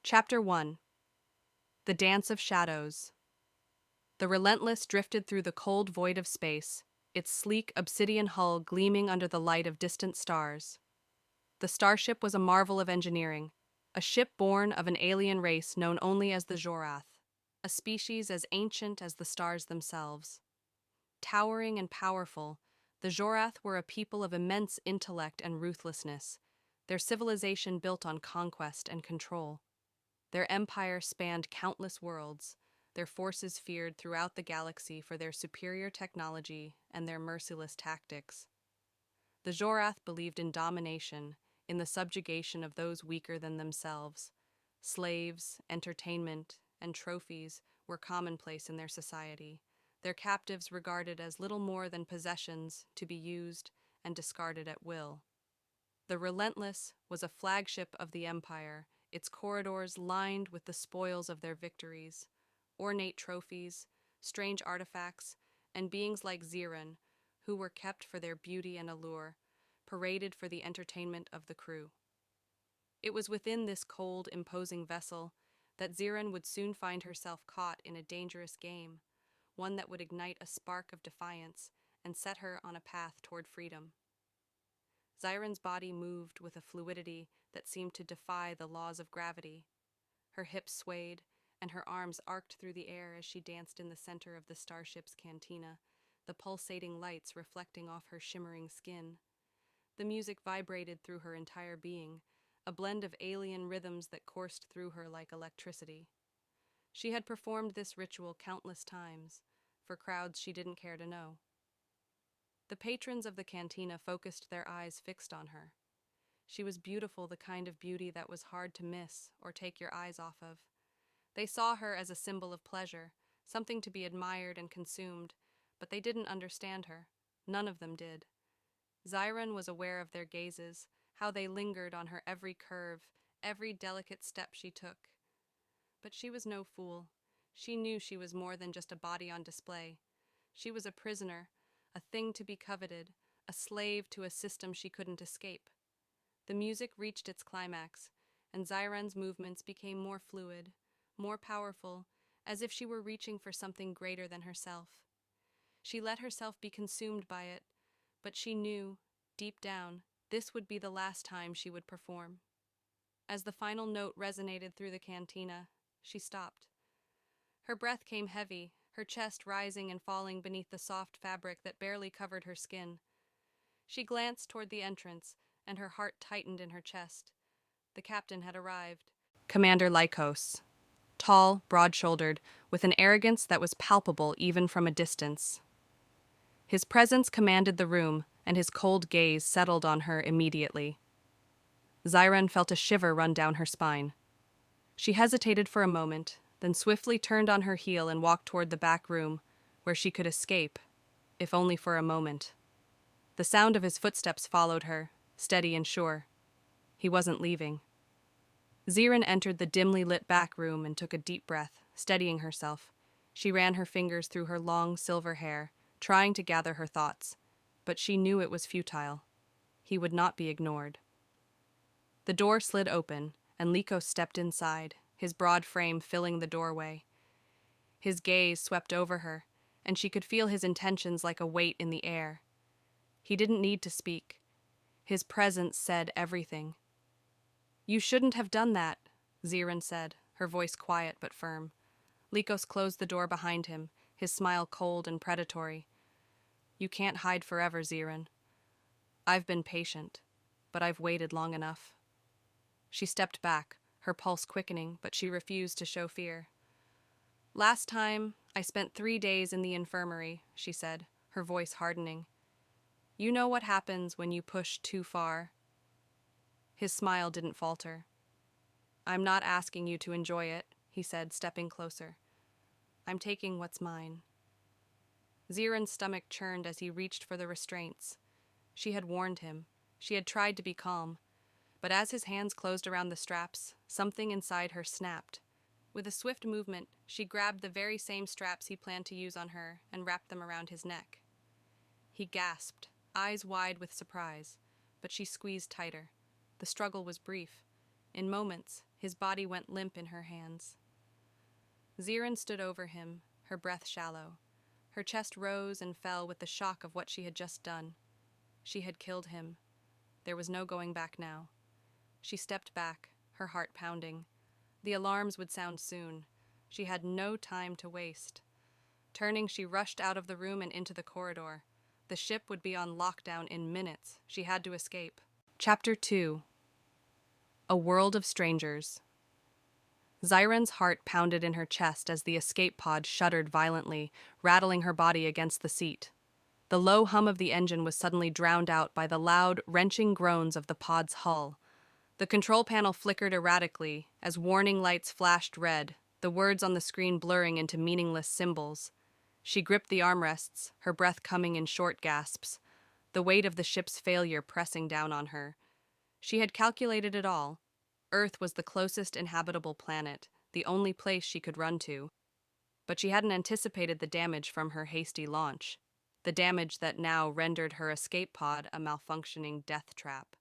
Chapter 1. The Dance of Shadows. The Relentless drifted through the cold void of space, its sleek obsidian hull gleaming under the light of distant stars. The starship was a marvel of engineering, a ship born of an alien race known only as the Zhorath, a species as ancient as the stars themselves. Towering and powerful, the Zhorath were a people of immense intellect and ruthlessness, their civilization built on conquest and control. Their empire spanned countless worlds, their forces feared throughout the galaxy for their superior technology and their merciless tactics. The Zhorath believed in domination, in the subjugation of those weaker than themselves. Slaves, entertainment, and trophies were commonplace in their society, their captives regarded as little more than possessions to be used and discarded at will. The Relentless was a flagship of the Empire, its corridors lined with the spoils of their victories, ornate trophies, strange artifacts, and beings like Zyrahn, who were kept for their beauty and allure, paraded for the entertainment of the crew. It was within this cold, imposing vessel that Zyrahn would soon find herself caught in a dangerous game, one that would ignite a spark of defiance and set her on a path toward freedom. Zyron's body moved with a fluidity that seemed to defy the laws of gravity. Her hips swayed, and her arms arced through the air as she danced in the center of the starship's cantina, the pulsating lights reflecting off her shimmering skin. The music vibrated through her entire being, a blend of alien rhythms that coursed through her like electricity. She had performed this ritual countless times, for crowds she didn't care to know. The patrons of the cantina focused their eyes fixed on her. She was beautiful, the kind of beauty that was hard to miss or take your eyes off of. They saw her as a symbol of pleasure, something to be admired and consumed, but they didn't understand her. None of them did. Zyrahn was aware of their gazes, how they lingered on her every curve, every delicate step she took. But she was no fool. She knew she was more than just a body on display. She was a prisoner, a thing to be coveted, a slave to a system she couldn't escape. The music reached its climax, and Zyron's movements became more fluid, more powerful, as if she were reaching for something greater than herself. She let herself be consumed by it, but she knew, deep down, this would be the last time she would perform. As the final note resonated through the cantina, she stopped. Her breath came heavy, her chest rising and falling beneath the soft fabric that barely covered her skin. She glanced toward the entrance, and her heart tightened in her chest. The captain had arrived. Commander Lycos. Tall, broad-shouldered, with an arrogance that was palpable even from a distance. His presence commanded the room, and his cold gaze settled on her immediately. Zyrahn felt a shiver run down her spine. She hesitated for a moment, then swiftly turned on her heel and walked toward the back room, where she could escape, if only for a moment. The sound of his footsteps followed her, steady and sure. He wasn't leaving. Zyrahn entered the dimly lit back room and took a deep breath, steadying herself. She ran her fingers through her long silver hair, trying to gather her thoughts, but she knew it was futile. He would not be ignored. The door slid open, and Lycos stepped inside, his broad frame filling the doorway. His gaze swept over her, and she could feel his intentions like a weight in the air. He didn't need to speak. His presence said everything. "You shouldn't have done that," Zyrahn said, her voice quiet but firm. Lycos closed the door behind him, his smile cold and predatory. "You can't hide forever, Zyrahn. I've been patient, but I've waited long enough." She stepped back, her pulse quickening, but she refused to show fear. "Last time, I spent 3 days in the infirmary," she said, her voice hardening. "You know what happens when you push too far." His smile didn't falter. "I'm not asking you to enjoy it," he said, stepping closer. "I'm taking what's mine." Zyrah's stomach churned as he reached for the restraints. She had warned him. She had tried to be calm. But as his hands closed around the straps, something inside her snapped. With a swift movement, she grabbed the very same straps he planned to use on her and wrapped them around his neck. He gasped, eyes wide with surprise, but she squeezed tighter. The struggle was brief. In moments, His body went limp in her hands. Zyrahn stood over him, her breath shallow. Her chest rose and fell with the shock of what she had just done. She had killed him. There was no going back now. She stepped back, her heart pounding. The alarms would sound soon. She had no time to waste. Turning, she rushed out of the room and into the corridor. The ship would be on lockdown in minutes. She had to escape. Chapter 2. A World of Strangers. Zyron's heart pounded in her chest as the escape pod shuddered violently, rattling her body against the seat. The low hum of the engine was suddenly drowned out by the loud, wrenching groans of the pod's hull. The control panel flickered erratically as warning lights flashed red, the words on the screen blurring into meaningless symbols. She gripped the armrests, her breath coming in short gasps, the weight of the ship's failure pressing down on her. She had calculated it all. Earth was the closest inhabitable planet, the only place she could run to. But she hadn't anticipated the damage from her hasty launch, the damage that now rendered her escape pod a malfunctioning death trap.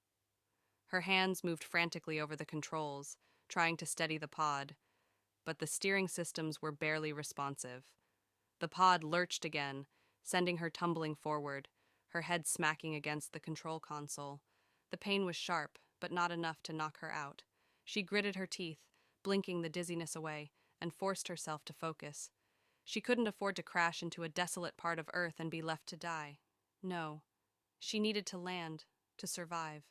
Her hands moved frantically over the controls, trying to steady the pod, but the steering systems were barely responsive. The pod lurched again, sending her tumbling forward, her head smacking against the control console. The pain was sharp, but not enough to knock her out. She gritted her teeth, blinking the dizziness away, and forced herself to focus. She couldn't afford to crash into a desolate part of Earth and be left to die. No, she needed to land, to survive.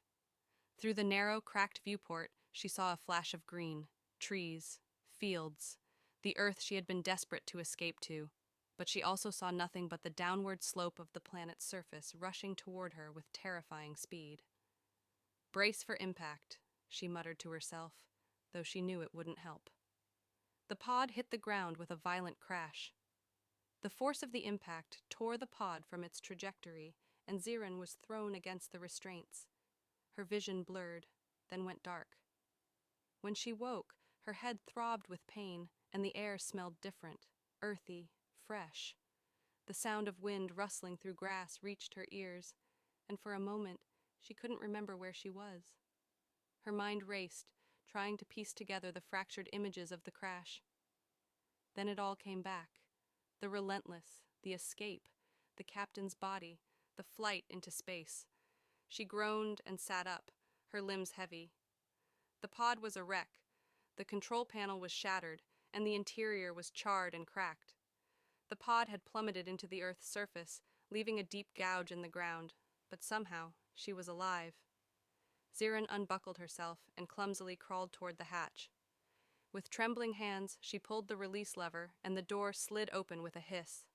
Through the narrow, cracked viewport, she saw a flash of green, trees, fields, the Earth she had been desperate to escape to. But she also saw nothing but the downward slope of the planet's surface rushing toward her with terrifying speed. "Brace for impact," she muttered to herself, though she knew it wouldn't help. The pod hit the ground with a violent crash. The force of the impact tore the pod from its trajectory, and Zyrahn was thrown against the restraints. Her vision blurred, then went dark. When she woke, her head throbbed with pain, and the air smelled different, earthy, fresh. The sound of wind rustling through grass reached her ears, and for a moment she couldn't remember where she was. Her mind raced, trying to piece together the fractured images of the crash. Then it all came back. The relentless, the escape, the captain's body, the flight into space. She groaned and sat up, her limbs heavy. The pod was a wreck. The control panel was shattered, and the interior was charred and cracked. The pod had plummeted into the Earth's surface, leaving a deep gouge in the ground, but somehow she was alive. Zyrahn unbuckled herself and clumsily crawled toward the hatch. With trembling hands, she pulled the release lever, and the door slid open with a hiss.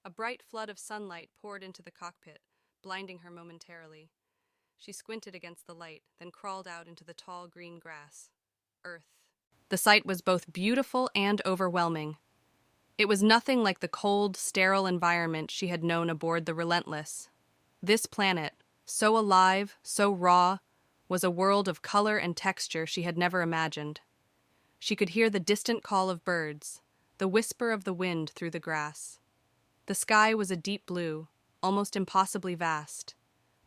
A bright flood of sunlight poured into the cockpit, blinding her momentarily. She squinted against the light, then crawled out into the tall green grass. Earth. The sight was both beautiful and overwhelming. It was nothing like the cold, sterile environment she had known aboard the Relentless. This planet, so alive, so raw, was a world of color and texture she had never imagined. She could hear the distant call of birds, the whisper of the wind through the grass. The sky was a deep blue, almost impossibly vast.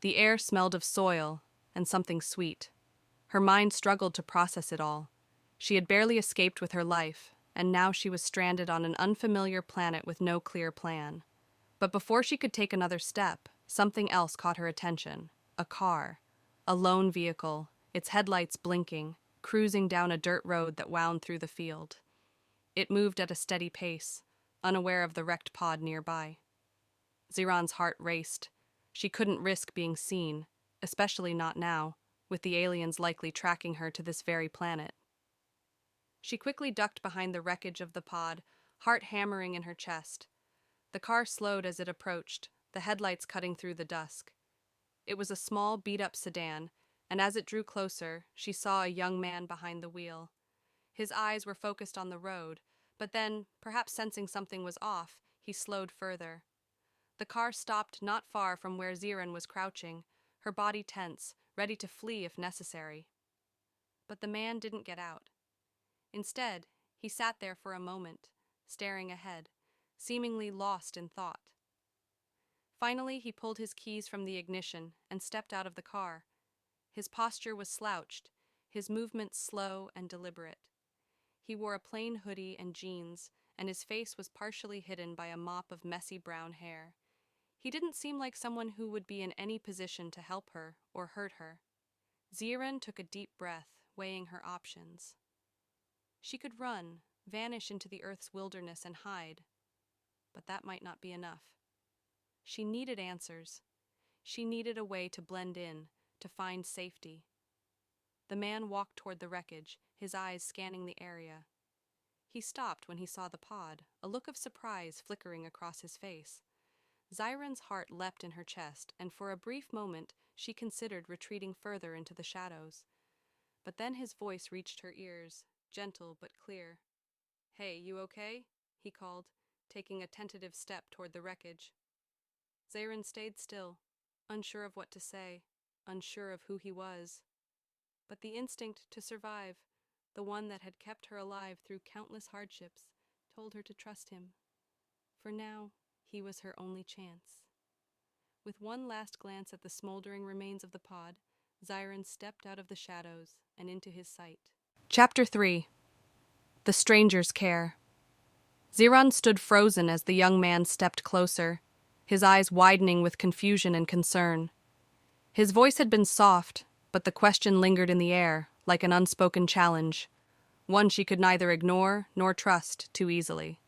The air smelled of soil and something sweet. Her mind struggled to process it all. She had barely escaped with her life, and now she was stranded on an unfamiliar planet with no clear plan. But before she could take another step, something else caught her attention. A car. A lone vehicle, its headlights blinking, cruising down a dirt road that wound through the field. It moved at a steady pace, unaware of the wrecked pod nearby. Zyrah's heart raced. She couldn't risk being seen, especially not now, with the aliens likely tracking her to this very planet. She quickly ducked behind the wreckage of the pod, heart hammering in her chest. The car slowed as it approached, the headlights cutting through the dusk. It was a small, beat-up sedan, and as it drew closer, she saw a young man behind the wheel. His eyes were focused on the road, but then, perhaps sensing something was off, he slowed further. The car stopped not far from where Zyrahn was crouching, her body tense, ready to flee if necessary. But the man didn't get out. Instead, he sat there for a moment, staring ahead, seemingly lost in thought. Finally, he pulled his keys from the ignition and stepped out of the car. His posture was slouched, his movements slow and deliberate. He wore a plain hoodie and jeans, and his face was partially hidden by a mop of messy brown hair. He didn't seem like someone who would be in any position to help her or hurt her. Zyrahn took a deep breath, weighing her options. She could run, vanish into the Earth's wilderness and hide, but that might not be enough. She needed answers. She needed a way to blend in, to find safety. The man walked toward the wreckage, his eyes scanning the area. He stopped when he saw the pod, a look of surprise flickering across his face. Zyron's heart leapt in her chest, and for a brief moment she considered retreating further into the shadows. But then his voice reached her ears, gentle but clear. "Hey, you okay?" he called, taking a tentative step toward the wreckage. Zyrahn stayed still, unsure of what to say, unsure of who he was. But the instinct to survive, the one that had kept her alive through countless hardships, told her to trust him. For now, he was her only chance. With one last glance at the smoldering remains of the pod, Zyrahn stepped out of the shadows and into his sight. Chapter 3. The Stranger's Care. Zyrahn stood frozen as the young man stepped closer, his eyes widening with confusion and concern. His voice had been soft, but the question lingered in the air, like an unspoken challenge, one she could neither ignore nor trust too easily.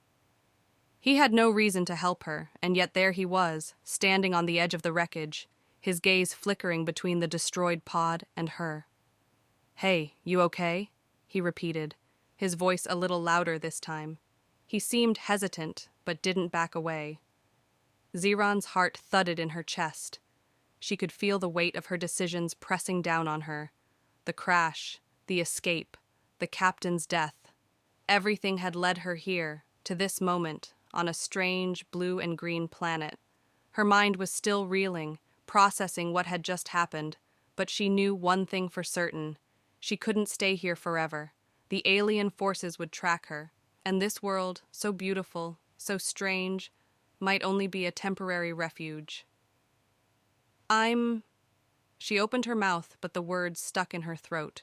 He had no reason to help her, and yet there he was, standing on the edge of the wreckage, his gaze flickering between the destroyed pod and her. "Hey, you okay?" he repeated, his voice a little louder this time. He seemed hesitant, but didn't back away. Zyrah's heart thudded in her chest. She could feel the weight of her decisions pressing down on her. The crash, the escape, the captain's death. Everything had led her here, to this moment, on a strange blue and green planet. Her mind was still reeling, processing what had just happened, but she knew one thing for certain. She couldn't stay here forever. The alien forces would track her, and this world, so beautiful, so strange, might only be a temporary refuge. She opened her mouth, but the words stuck in her throat.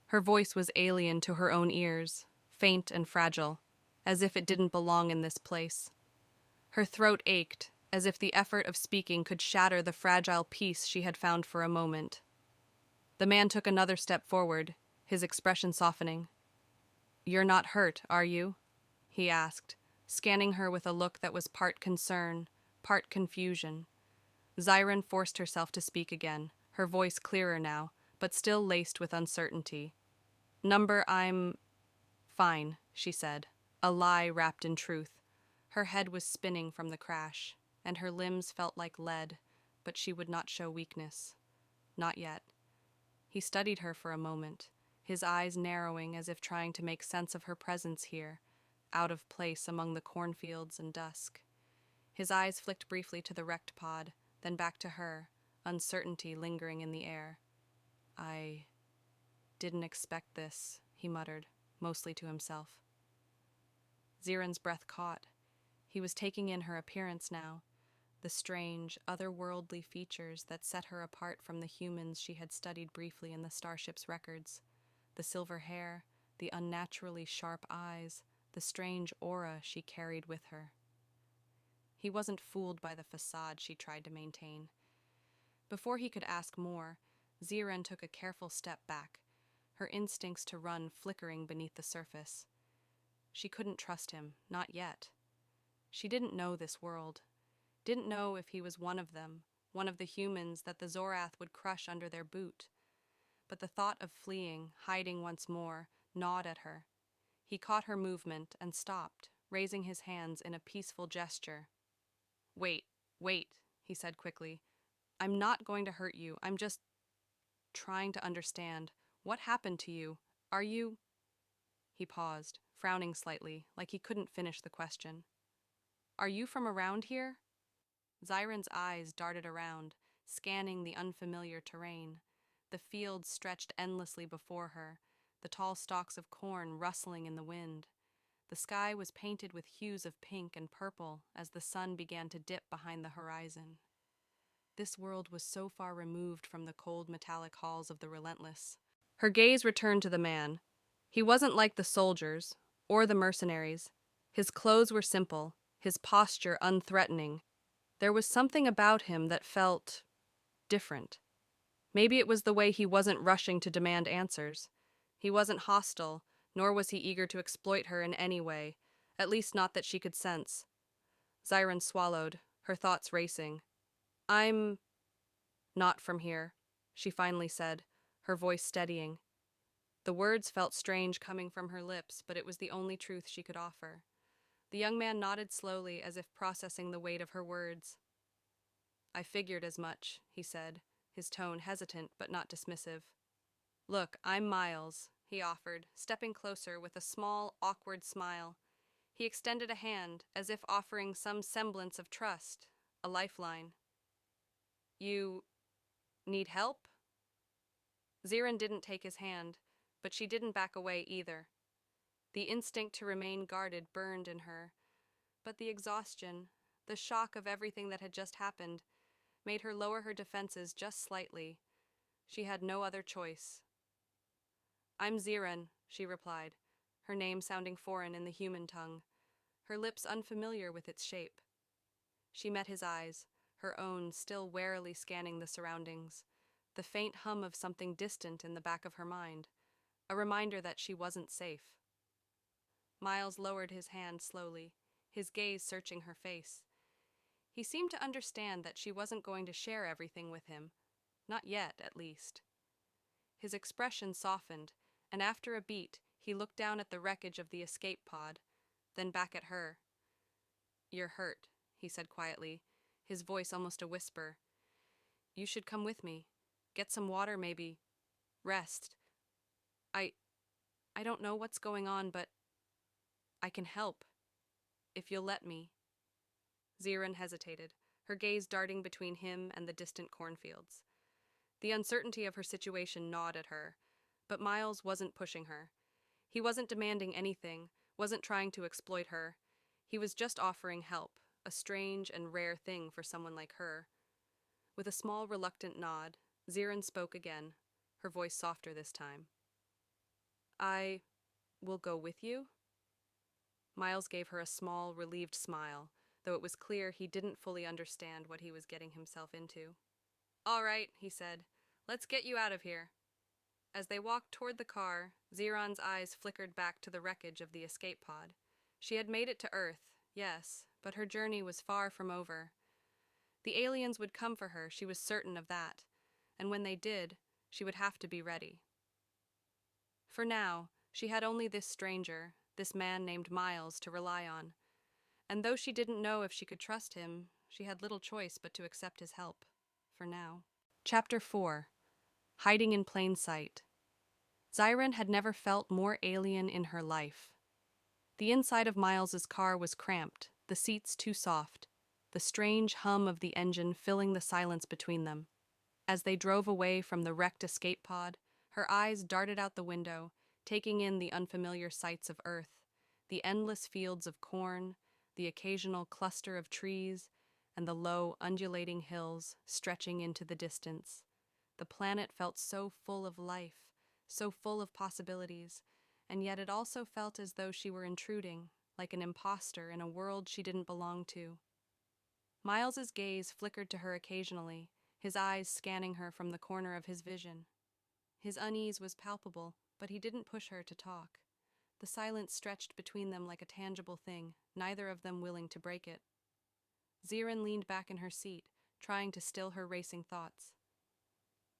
Her voice was alien to her own ears, faint and fragile, as if it didn't belong in this place. Her throat ached, as if the effort of speaking could shatter the fragile peace she had found for a moment. The man took another step forward, his expression softening. "You're not hurt, are you?" he asked, scanning her with a look that was part concern, part confusion. Zyrahn forced herself to speak again, her voice clearer now, but still laced with uncertainty. "I'm fine," she said, a lie wrapped in truth. Her head was spinning from the crash, and her limbs felt like lead, but she would not show weakness. Not yet. He studied her for a moment, his eyes narrowing as if trying to make sense of her presence here, out of place among the cornfields and dusk. His eyes flicked briefly to the wrecked pod, then back to her, uncertainty lingering in the air. "I didn't expect this," he muttered, mostly to himself. Zyrah's breath caught. He was taking in her appearance now, the strange, otherworldly features that set her apart from the humans she had studied briefly in the starship's records. The silver hair, the unnaturally sharp eyes, the strange aura she carried with her. He wasn't fooled by the facade she tried to maintain. Before he could ask more, Zyrahn took a careful step back, her instincts to run flickering beneath the surface. She couldn't trust him, not yet. She didn't know this world, didn't know if he was one of them, one of the humans that the Zhorath would crush under their boot. But the thought of fleeing, hiding once more, gnawed at her. He caught her movement and stopped, raising his hands in a peaceful gesture. Wait, he said quickly. "I'm not going to hurt you. I'm just trying to understand. What happened to you? Are you—" He paused, frowning slightly, like he couldn't finish the question. "Are you from around here?" Zyrah's eyes darted around, scanning the unfamiliar terrain. The fields stretched endlessly before her, the tall stalks of corn rustling in the wind. The sky was painted with hues of pink and purple as the sun began to dip behind the horizon. This world was so far removed from the cold metallic halls of the Relentless. Her gaze returned to the man. He wasn't like the soldiers, or the mercenaries. His clothes were simple, his posture unthreatening. There was something about him that felt different. Maybe it was the way he wasn't rushing to demand answers. He wasn't hostile, nor was he eager to exploit her in any way, at least not that she could sense. Zyrahn swallowed, her thoughts racing. I'm not from here, she finally said, her voice steadying. The words felt strange coming from her lips, but it was the only truth she could offer. The young man nodded slowly, as if processing the weight of her words. I figured as much, he said, his tone hesitant but not dismissive. Look, I'm Miles, he offered, stepping closer with a small, awkward smile. He extended a hand, as if offering some semblance of trust, a lifeline. You need help? Zyrahn didn't take his hand, but she didn't back away either. The instinct to remain guarded burned in her, but the exhaustion, the shock of everything that had just happened, made her lower her defenses just slightly. She had no other choice. I'm Zyrahn, she replied, her name sounding foreign in the human tongue, her lips unfamiliar with its shape. She met his eyes, her own still warily scanning the surroundings, the faint hum of something distant in the back of her mind, a reminder that she wasn't safe. Miles lowered his hand slowly, his gaze searching her face. He seemed to understand that she wasn't going to share everything with him, not yet, at least. His expression softened, and after a beat, he looked down at the wreckage of the escape pod, then back at her. You're hurt, he said quietly, his voice almost a whisper. You should come with me. Get some water, maybe. Rest. I don't know what's going on, but I can help, if you'll let me. Zyrahn hesitated, her gaze darting between him and the distant cornfields. The uncertainty of her situation gnawed at her, but Miles wasn't pushing her. He wasn't demanding anything, wasn't trying to exploit her. He was just offering help, a strange and rare thing for someone like her. With a small, reluctant nod, Zyrahn spoke again, her voice softer this time. I will go with you? Miles gave her a small, relieved smile, though it was clear he didn't fully understand what he was getting himself into. All right, he said. Let's get you out of here. As they walked toward the car, Zirahn's eyes flickered back to the wreckage of the escape pod. She had made it to Earth, yes, but her journey was far from over. The aliens would come for her, she was certain of that, and when they did, she would have to be ready. For now, she had only this stranger, this man named Miles, to rely on, and though she didn't know if she could trust him, she had little choice but to accept his help, for now. Chapter 4. Hiding in Plain Sight. Zyrahn had never felt more alien in her life. The inside of Miles's car was cramped, the seats too soft, the strange hum of the engine filling the silence between them. As they drove away from the wrecked escape pod, her eyes darted out the window, taking in the unfamiliar sights of Earth, the endless fields of corn, the occasional cluster of trees, and the low, undulating hills stretching into the distance. The planet felt so full of life, so full of possibilities, and yet it also felt as though she were intruding, like an imposter in a world she didn't belong to. Miles's gaze flickered to her occasionally, his eyes scanning her from the corner of his vision. His unease was palpable, but he didn't push her to talk. The silence stretched between them like a tangible thing, neither of them willing to break it. Zyrahn leaned back in her seat, trying to still her racing thoughts.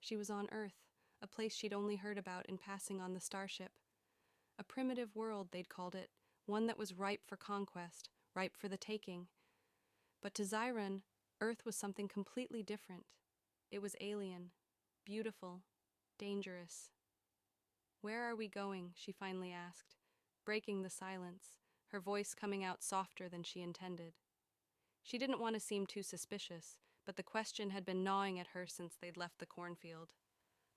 She was on Earth, a place she'd only heard about in passing on the starship. A primitive world, they'd called it, one that was ripe for conquest, ripe for the taking. But to Zyrahn, Earth was something completely different. It was alien, beautiful, dangerous. Where are we going? She finally asked, breaking the silence, her voice coming out softer than she intended. She didn't want to seem too suspicious, but the question had been gnawing at her since they'd left the cornfield.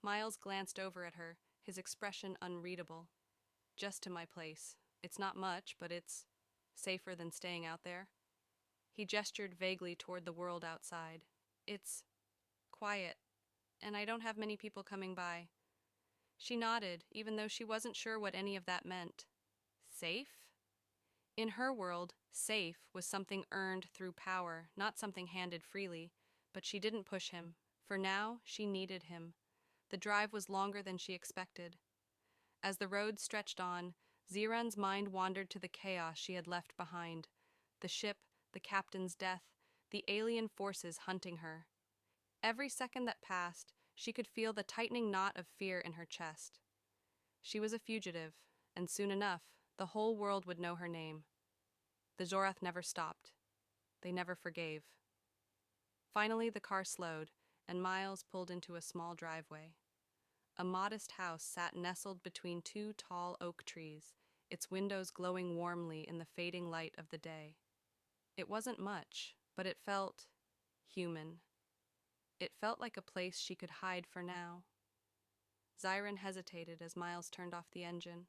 Miles glanced over at her, his expression unreadable. Just to my place. It's not much, but it's safer than staying out there. He gestured vaguely toward the world outside. It's quiet, and I don't have many people coming by. She nodded, even though she wasn't sure what any of that meant. Safe? In her world, safe was something earned through power, not something handed freely. But she didn't push him. For now, she needed him. The drive was longer than she expected. As the road stretched on, Zirahn's mind wandered to the chaos she had left behind. The ship, the captain's death, the alien forces hunting her. Every second that passed, she could feel the tightening knot of fear in her chest. She was a fugitive, and soon enough, the whole world would know her name. The Zhorath never stopped. They never forgave. Finally, the car slowed, and Miles pulled into a small driveway. A modest house sat nestled between two tall oak trees, its windows glowing warmly in the fading light of the day. It wasn't much, but it felt human. It felt like a place she could hide for now. Zyrahn hesitated as Miles turned off the engine.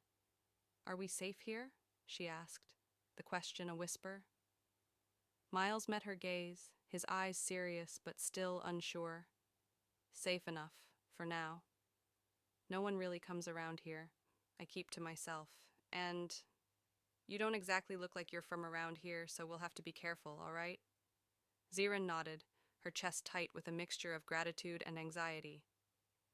"Are we safe here?" she asked, the question a whisper. Miles met her gaze, his eyes serious but still unsure. "Safe enough, for now. No one really comes around here. I keep to myself. And you don't exactly look like you're from around here, so we'll have to be careful, all right?" Zyrahn nodded, her chest tight with a mixture of gratitude and anxiety.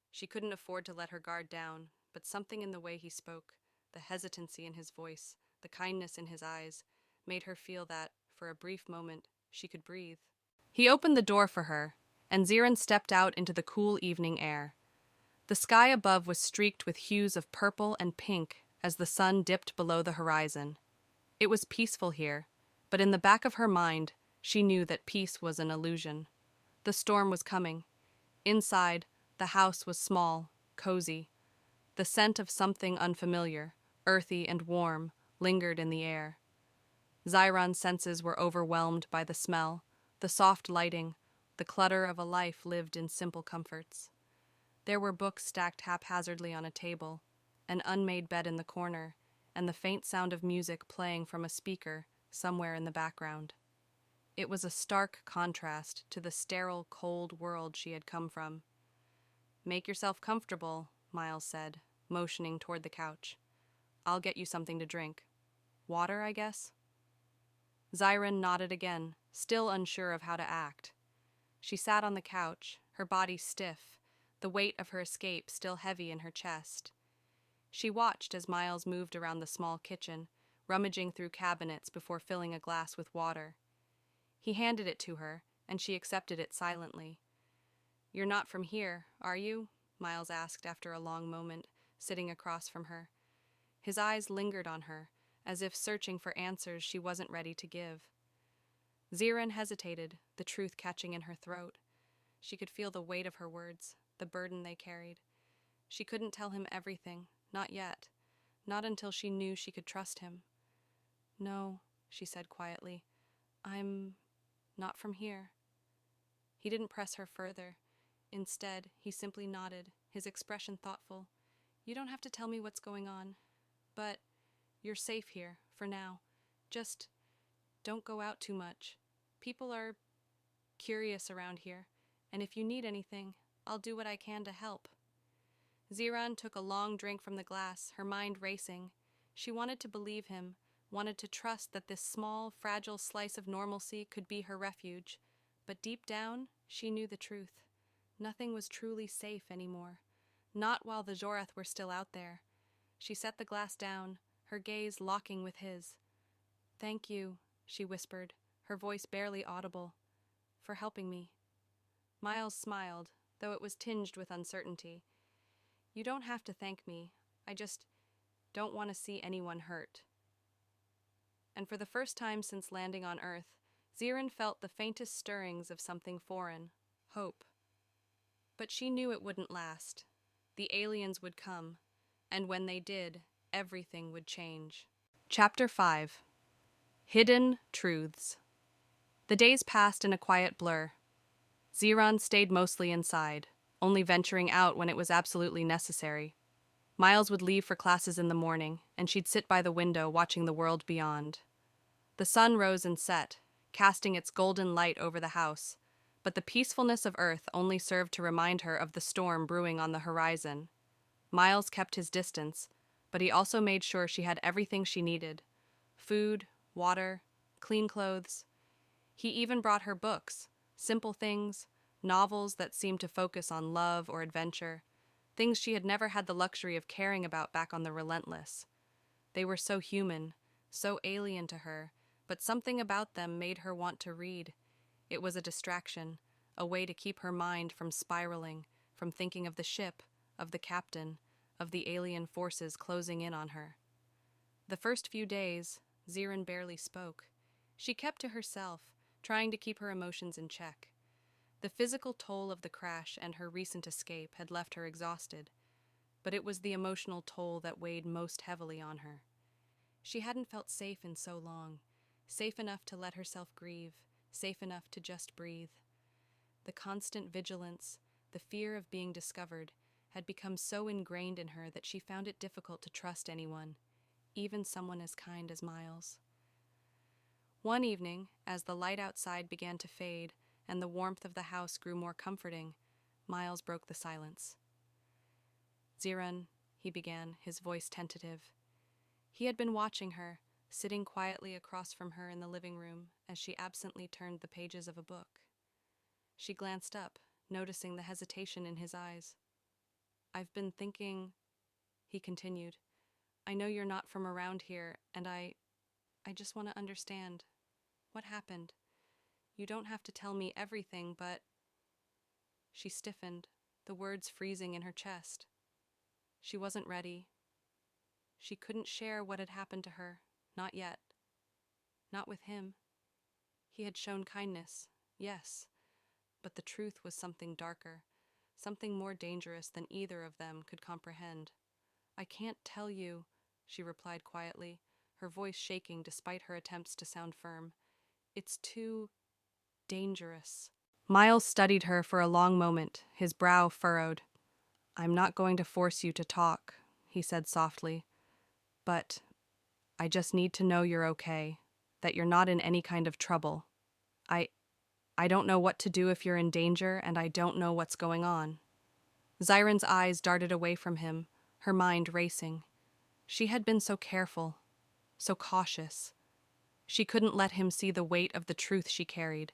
She couldn't afford to let her guard down, but something in the way he spoke, the hesitancy in his voice, the kindness in his eyes, made her feel that, for a brief moment, she could breathe. He opened the door for her, and Zyrahn stepped out into the cool evening air. The sky above was streaked with hues of purple and pink as the sun dipped below the horizon. It was peaceful here, but in the back of her mind, she knew that peace was an illusion. The storm was coming. Inside, the house was small, cozy. The scent of something unfamiliar, earthy and warm, lingered in the air. Zyron's senses were overwhelmed by the smell, the soft lighting, the clutter of a life lived in simple comforts. There were books stacked haphazardly on a table, an unmade bed in the corner, and the faint sound of music playing from a speaker somewhere in the background. It was a stark contrast to the sterile, cold world she had come from. "Make yourself comfortable," Miles said, motioning toward the couch. "I'll get you something to drink. Water, I guess?" Zyrahn nodded again, still unsure of how to act. She sat on the couch, her body stiff, the weight of her escape still heavy in her chest. She watched as Miles moved around the small kitchen, rummaging through cabinets before filling a glass with water. He handed it to her, and she accepted it silently. "You're not from here, are you?" Miles asked after a long moment, sitting across from her. His eyes lingered on her, as if searching for answers she wasn't ready to give. Zyrahn hesitated, the truth catching in her throat. She could feel the weight of her words, the burden they carried. She couldn't tell him everything, not yet, not until she knew she could trust him. "No," she said quietly, "I'm not from here." He didn't press her further. Instead, he simply nodded, his expression thoughtful. "You don't have to tell me what's going on, but you're safe here, for now. Just don't go out too much. People are curious around here, and if you need anything, I'll do what I can to help." Zyrahn took a long drink from the glass, her mind racing. She wanted to believe him, wanted to trust that this small, fragile slice of normalcy could be her refuge. But deep down, she knew the truth. Nothing was truly safe anymore. Not while the Zhorath were still out there. She set the glass down, her gaze locking with his. "Thank you," she whispered, her voice barely audible, "for helping me." Miles smiled, though it was tinged with uncertainty. "You don't have to thank me. I just don't want to see anyone hurt." And for the first time since landing on Earth, Zyrahn felt the faintest stirrings of something foreign, hope. But she knew it wouldn't last. The aliens would come, and when they did, everything would change. Chapter 5. Hidden Truths. The days passed in a quiet blur. Zyrahn stayed mostly inside, only venturing out when it was absolutely necessary. Miles would leave for classes in the morning, and she'd sit by the window watching the world beyond. The sun rose and set, casting its golden light over the house, but the peacefulness of Earth only served to remind her of the storm brewing on the horizon. Miles kept his distance, but he also made sure she had everything she needed: food, water, clean clothes. He even brought her books, simple things, novels that seemed to focus on love or adventure, things she had never had the luxury of caring about back on the Relentless. They were so human, so alien to her, but something about them made her want to read. It was a distraction, a way to keep her mind from spiraling, from thinking of the ship, of the captain, of the alien forces closing in on her. The first few days, Zyrahn barely spoke. She kept to herself, trying to keep her emotions in check. The physical toll of the crash and her recent escape had left her exhausted, but it was the emotional toll that weighed most heavily on her. She hadn't felt safe in so long, safe enough to let herself grieve, safe enough to just breathe. The constant vigilance, the fear of being discovered, had become so ingrained in her that she found it difficult to trust anyone, even someone as kind as Miles. One evening, as the light outside began to fade and the warmth of the house grew more comforting, Miles broke the silence. "Zyrahn," he began, his voice tentative. He had been watching her, sitting quietly across from her in the living room as she absently turned the pages of a book. She glanced up, noticing the hesitation in his eyes. "I've been thinking," he continued. "I know you're not from around here, and I just want to understand. What happened? You don't have to tell me everything, but—" She stiffened, the words freezing in her chest. She wasn't ready. She couldn't share what had happened to her, not yet. Not with him. He had shown kindness, yes, but the truth was something darker, something more dangerous than either of them could comprehend. "I can't tell you," she replied quietly, her voice shaking despite her attempts to sound firm. "It's too dangerous." Miles studied her for a long moment, his brow furrowed. "I'm not going to force you to talk," he said softly, "but I just need to know you're okay, that you're not in any kind of trouble. I I don't know what to do if you're in danger, and I don't know what's going on." Zyron's eyes darted away from him, her mind racing. She had been so careful, so cautious. She couldn't let him see the weight of the truth she carried,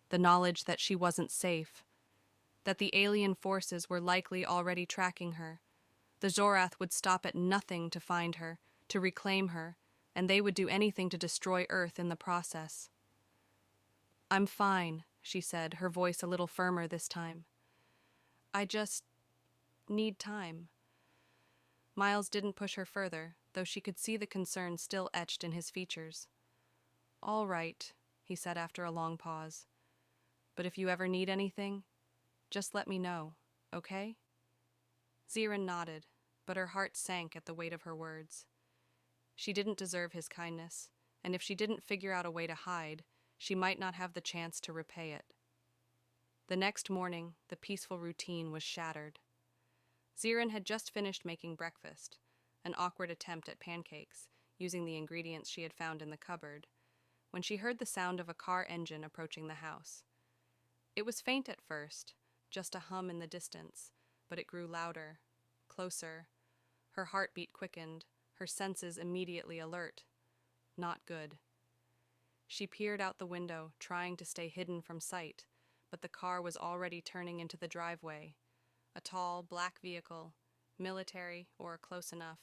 the knowledge that she wasn't safe, that the alien forces were likely already tracking her. The Zhorath would stop at nothing to find her, to reclaim her, and they would do anything to destroy Earth in the process. "I'm fine," she said, her voice a little firmer this time. "I just need time." Miles didn't push her further, though she could see the concern still etched in his features. "All right," he said after a long pause. "But if you ever need anything, just let me know, okay?" Zyrahn nodded, but her heart sank at the weight of her words. She didn't deserve his kindness, and if she didn't figure out a way to hide, she might not have the chance to repay it. The next morning, the peaceful routine was shattered. Zyrahn had just finished making breakfast, an awkward attempt at pancakes, using the ingredients she had found in the cupboard, when she heard the sound of a car engine approaching the house. It was faint at first, just a hum in the distance, but it grew louder, closer. Her heartbeat quickened, her senses immediately alert. Not good. She peered out the window, trying to stay hidden from sight, but the car was already turning into the driveway. A tall, black vehicle, military or close enough.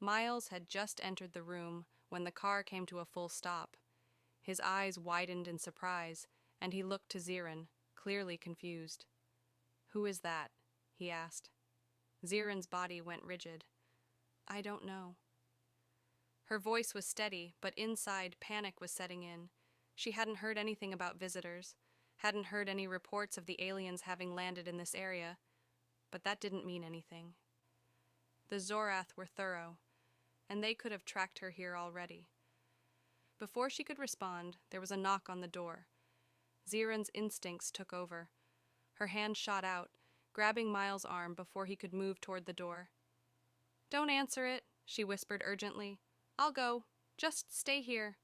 Miles had just entered the room when the car came to a full stop. His eyes widened in surprise, and he looked to Zyrahn, clearly confused. "Who is that?" he asked. Zyrah's body went rigid. "I don't know." Her voice was steady, but inside panic was setting in. She hadn't heard anything about visitors, hadn't heard any reports of the aliens having landed in this area, but that didn't mean anything. The Zhorath were thorough, and they could have tracked her here already. Before she could respond, there was a knock on the door. Zyrah's instincts took over. Her hand shot out, grabbing Miles' arm before he could move toward the door. "Don't answer it," she whispered urgently. "I'll go. Just stay here."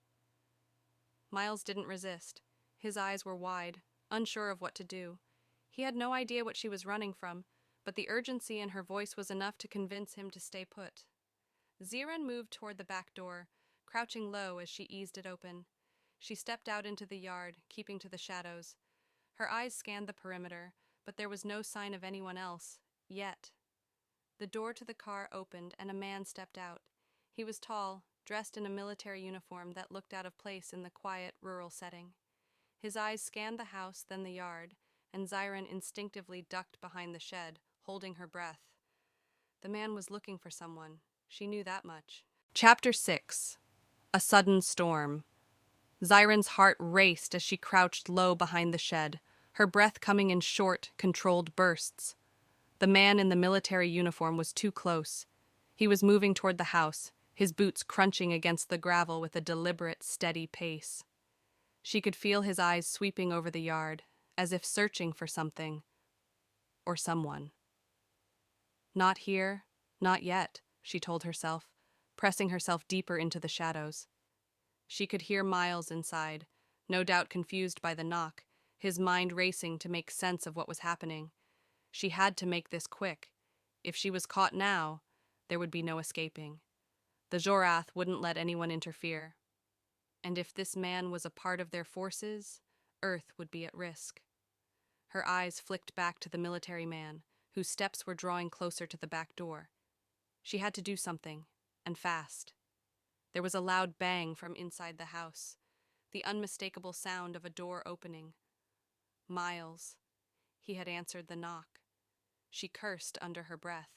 Miles didn't resist. His eyes were wide, unsure of what to do. He had no idea what she was running from, but the urgency in her voice was enough to convince him to stay put. Zyrahn moved toward the back door, crouching low as she eased it open. She stepped out into the yard, keeping to the shadows. Her eyes scanned the perimeter, but there was no sign of anyone else, yet. The door to the car opened and a man stepped out. He was tall, dressed in a military uniform that looked out of place in the quiet, rural setting. His eyes scanned the house, then the yard, and Zyrahn instinctively ducked behind the shed, holding her breath. The man was looking for someone. She knew that much. Chapter 6. A Sudden Storm. Zyron's heart raced as she crouched low behind the shed, her breath coming in short, controlled bursts. The man in the military uniform was too close. He was moving toward the house, his boots crunching against the gravel with a deliberate, steady pace. She could feel his eyes sweeping over the yard, as if searching for something. Or someone. Not here, not yet, she told herself, pressing herself deeper into the shadows. She could hear Miles inside, no doubt confused by the knock, his mind racing to make sense of what was happening. She had to make this quick. If she was caught now, there would be no escaping. The Zhorath wouldn't let anyone interfere. And if this man was a part of their forces, Earth would be at risk. Her eyes flicked back to the military man, whose steps were drawing closer to the back door. She had to do something, and fast. There was a loud bang from inside the house, the unmistakable sound of a door opening. Miles. He had answered the knock. She cursed under her breath.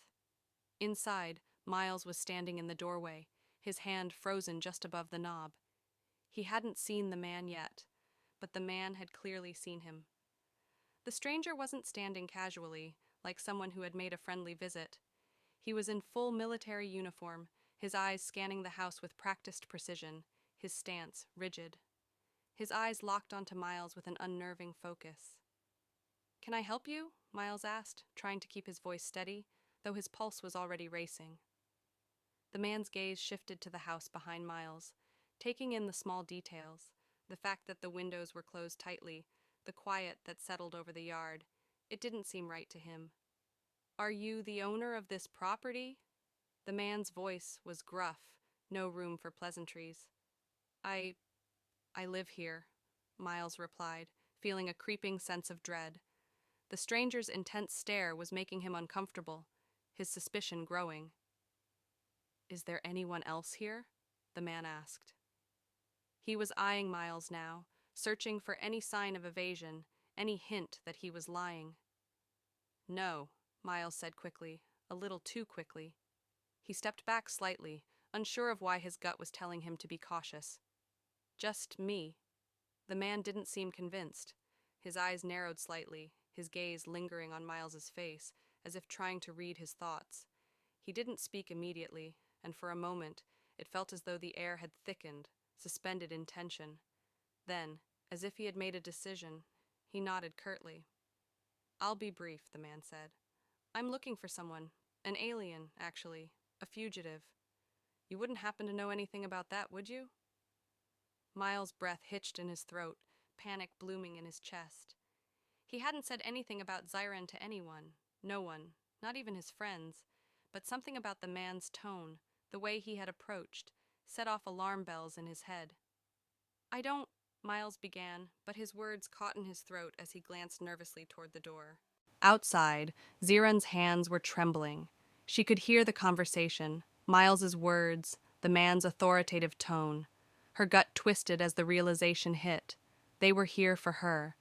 Inside, Miles was standing in the doorway, his hand frozen just above the knob. He hadn't seen the man yet, but the man had clearly seen him. The stranger wasn't standing casually, like someone who had made a friendly visit. He was in full military uniform, his eyes scanning the house with practiced precision, his stance rigid. His eyes locked onto Miles with an unnerving focus. "Can I help you?" Miles asked, trying to keep his voice steady, though his pulse was already racing. The man's gaze shifted to the house behind Miles, taking in the small details, the fact that the windows were closed tightly, the quiet that settled over the yard. It didn't seem right to him. "Are you the owner of this property?" The man's voice was gruff, no room for pleasantries. I live here," Miles replied, feeling a creeping sense of dread. The stranger's intense stare was making him uncomfortable, his suspicion growing. "Is there anyone else here?" the man asked. He was eyeing Miles now, searching for any sign of evasion, any hint that he was lying. "No," Miles said quickly, a little too quickly. He stepped back slightly, unsure of why his gut was telling him to be cautious. "Just me." The man didn't seem convinced. His eyes narrowed slightly, his gaze lingering on Miles's face, as if trying to read his thoughts. He didn't speak immediately, and for a moment, it felt as though the air had thickened, suspended in tension. Then, as if he had made a decision, he nodded curtly. "I'll be brief," the man said. "I'm looking for someone. An alien, actually. A fugitive. You wouldn't happen to know anything about that, would you?" Miles' breath hitched in his throat, panic blooming in his chest. He hadn't said anything about Zyrahn to anyone, no one, not even his friends, but something about the man's tone, the way he had approached, set off alarm bells in his head. "I don't," Miles began, but his words caught in his throat as he glanced nervously toward the door. Outside, Zyrah's hands were trembling. She could hear the conversation, Miles's words, the man's authoritative tone. Her gut twisted as the realization hit. They were here for her.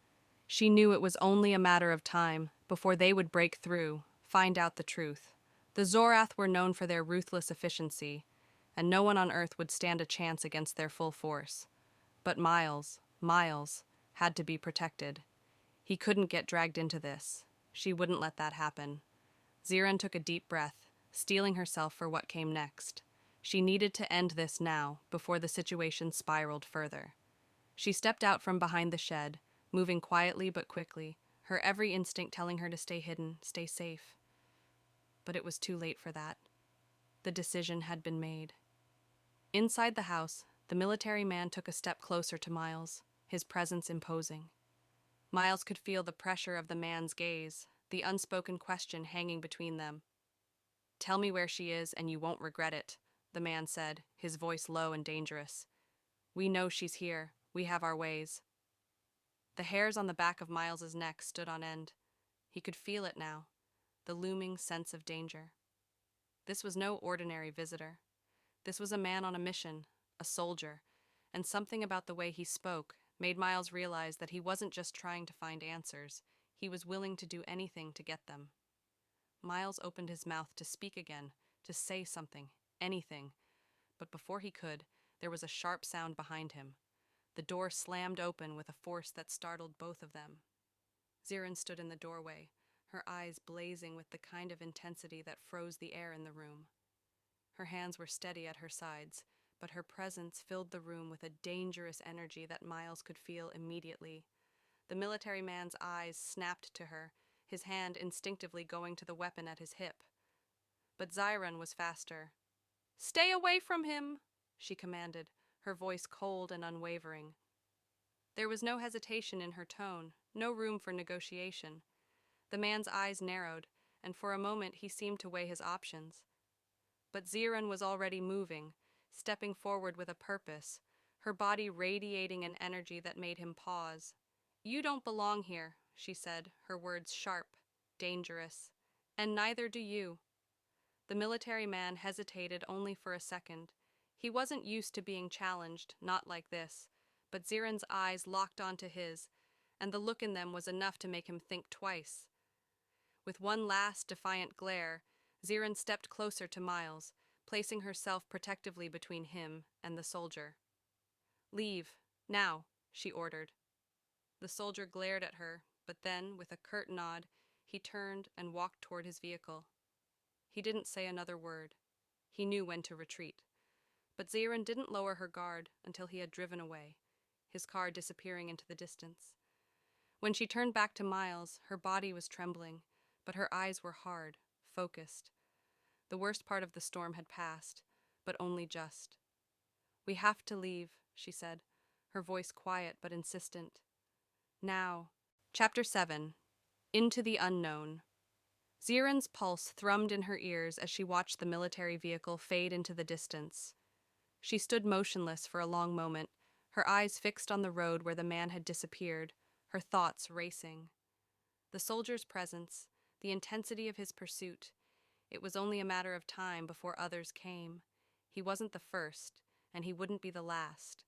She knew it was only a matter of time before they would break through, find out the truth. The Zhorath were known for their ruthless efficiency, and no one on Earth would stand a chance against their full force. But Miles, had to be protected. He couldn't get dragged into this. She wouldn't let that happen. Zyrahn took a deep breath, steeling herself for what came next. She needed to end this now, before the situation spiraled further. She stepped out from behind the shed, moving quietly but quickly, her every instinct telling her to stay hidden, stay safe. But it was too late for that. The decision had been made. Inside the house, the military man took a step closer to Miles, his presence imposing. Miles could feel the pressure of the man's gaze, the unspoken question hanging between them. "Tell me where she is, and you won't regret it," the man said, his voice low and dangerous. "We know she's here. We have our ways." The hairs on the back of Miles's neck stood on end. He could feel it now, the looming sense of danger. This was no ordinary visitor. This was a man on a mission, a soldier, and something about the way he spoke made Miles realize that he wasn't just trying to find answers, he was willing to do anything to get them. Miles opened his mouth to speak again, to say something, anything, but before he could, there was a sharp sound behind him. The door slammed open with a force that startled both of them. Zyrahn stood in the doorway, her eyes blazing with the kind of intensity that froze the air in the room. Her hands were steady at her sides, but her presence filled the room with a dangerous energy that Miles could feel immediately. The military man's eyes snapped to her, his hand instinctively going to the weapon at his hip. But Zyrahn was faster. "Stay away from him," she commanded, her voice cold and unwavering. There was no hesitation in her tone, no room for negotiation. The man's eyes narrowed, and for a moment he seemed to weigh his options. But Zyrahn was already moving, stepping forward with a purpose, her body radiating an energy that made him pause. "You don't belong here," she said, her words sharp, dangerous. "And neither do you." The military man hesitated only for a second. He wasn't used to being challenged, not like this, but Zirahn's eyes locked onto his, and the look in them was enough to make him think twice. With one last defiant glare, Zyrahn stepped closer to Miles, placing herself protectively between him and the soldier. "Leave, now," she ordered. The soldier glared at her, but then, with a curt nod, he turned and walked toward his vehicle. He didn't say another word. He knew when to retreat. But Zyrahn didn't lower her guard until he had driven away, his car disappearing into the distance. When she turned back to Miles, her body was trembling, but her eyes were hard, focused. The worst part of the storm had passed, but only just. "We have to leave," she said, her voice quiet but insistent. "Now." Chapter 7. Into the Unknown. Zirahn's pulse thrummed in her ears as she watched the military vehicle fade into the distance. She stood motionless for a long moment, her eyes fixed on the road where the man had disappeared, her thoughts racing. The soldier's presence, the intensity of his pursuit, it was only a matter of time before others came. He wasn't the first, and he wouldn't be the last.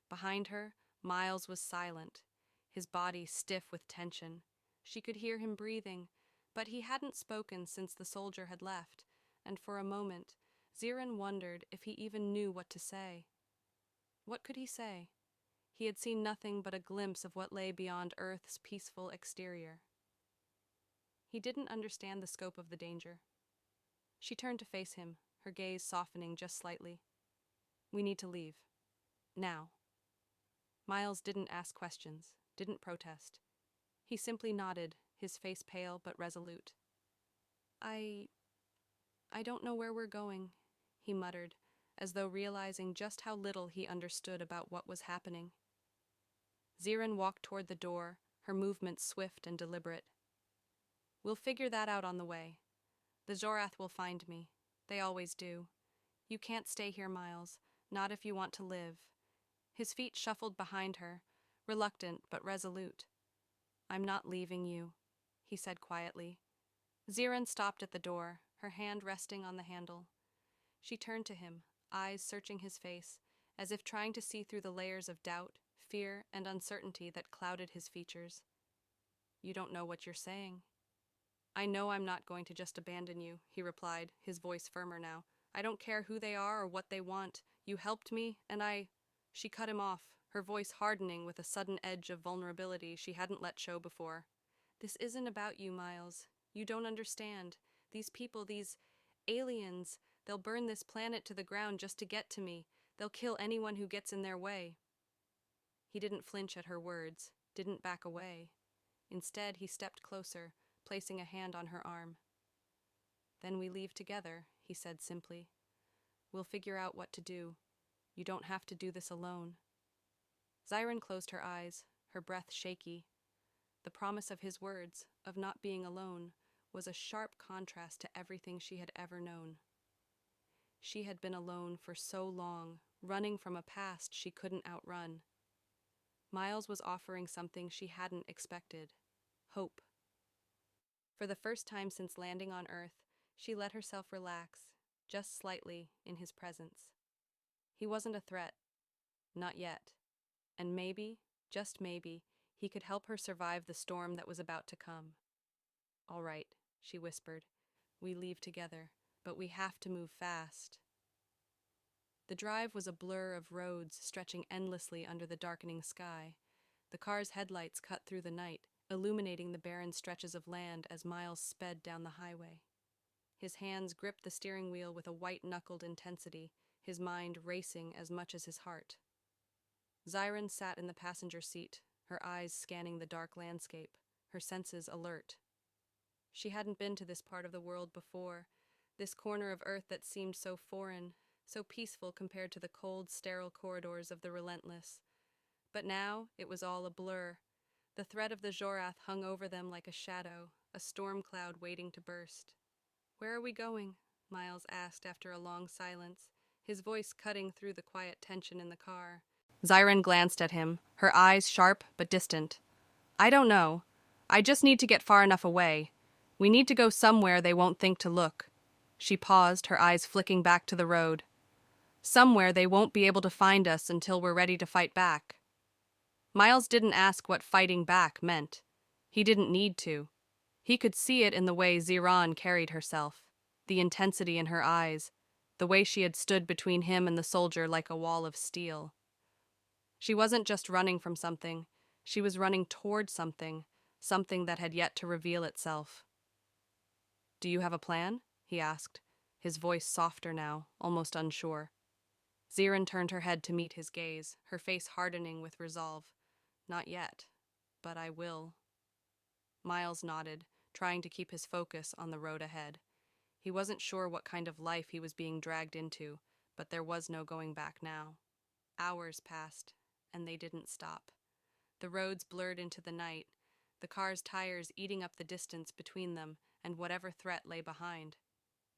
Behind her, Miles was silent, his body stiff with tension. She could hear him breathing, but he hadn't spoken since the soldier had left, and for a moment, Zyrahn wondered if he even knew what to say. What could he say? He had seen nothing but a glimpse of what lay beyond Earth's peaceful exterior. He didn't understand the scope of the danger. She turned to face him, her gaze softening just slightly. "We need to leave. Now." Miles didn't ask questions, didn't protest. He simply nodded, his face pale but resolute. I don't know where we're going," he muttered, as though realizing just how little he understood about what was happening. Zyrahn walked toward the door, her movements swift and deliberate. "We'll figure that out on the way. The Zhorath will find me. They always do. You can't stay here, Miles, not if you want to live." His feet shuffled behind her, reluctant but resolute. "I'm not leaving you," he said quietly. Zyrahn stopped at the door, her hand resting on the handle. She turned to him, eyes searching his face, as if trying to see through the layers of doubt, fear, and uncertainty that clouded his features. "You don't know what you're saying." "I know I'm not going to just abandon you," he replied, his voice firmer now. "I don't care who they are or what they want. You helped me, and I—" She cut him off, her voice hardening with a sudden edge of vulnerability she hadn't let show before. "This isn't about you, Miles. You don't understand. These people, these aliens, they'll burn this planet to the ground just to get to me. They'll kill anyone who gets in their way." He didn't flinch at her words, didn't back away. Instead, he stepped closer, placing a hand on her arm. "Then we leave together," he said simply. "We'll figure out what to do. You don't have to do this alone." Zyrahn closed her eyes, her breath shaky. The promise of his words, of not being alone, was a sharp contrast to everything she had ever known. She had been alone for so long, running from a past she couldn't outrun. Miles was offering something she hadn't expected: hope. For the first time since landing on Earth, she let herself relax, just slightly, in his presence. He wasn't a threat, not yet. And maybe, just maybe, he could help her survive the storm that was about to come. "All right," she whispered. "We leave together, but we have to move fast." The drive was a blur of roads stretching endlessly under the darkening sky. The car's headlights cut through the night, illuminating the barren stretches of land as Miles sped down the highway. His hands gripped the steering wheel with a white-knuckled intensity, his mind racing as much as his heart. Zyrahn sat in the passenger seat, her eyes scanning the dark landscape, her senses alert. She hadn't been to this part of the world before, this corner of Earth that seemed so foreign, so peaceful compared to the cold, sterile corridors of the Relentless. But now it was all a blur. The threat of the Zhorath hung over them like a shadow, a storm cloud waiting to burst. "Where are we going?" Miles asked after a long silence, his voice cutting through the quiet tension in the car. Zyrahn glanced at him, her eyes sharp but distant. "I don't know. I just need to get far enough away. We need to go somewhere they won't think to look." She paused, her eyes flicking back to the road. "Somewhere they won't be able to find us until we're ready to fight back." Miles didn't ask what fighting back meant. He didn't need to. He could see it in the way Zyrahn carried herself, the intensity in her eyes, the way she had stood between him and the soldier like a wall of steel. She wasn't just running from something, she was running toward something, something that had yet to reveal itself. "Do you have a plan?" he asked, his voice softer now, almost unsure. Zyrahn turned her head to meet his gaze, her face hardening with resolve. "Not yet, but I will." Miles nodded, trying to keep his focus on the road ahead. He wasn't sure what kind of life he was being dragged into, but there was no going back now. Hours passed, and they didn't stop. The roads blurred into the night, the car's tires eating up the distance between them and whatever threat lay behind.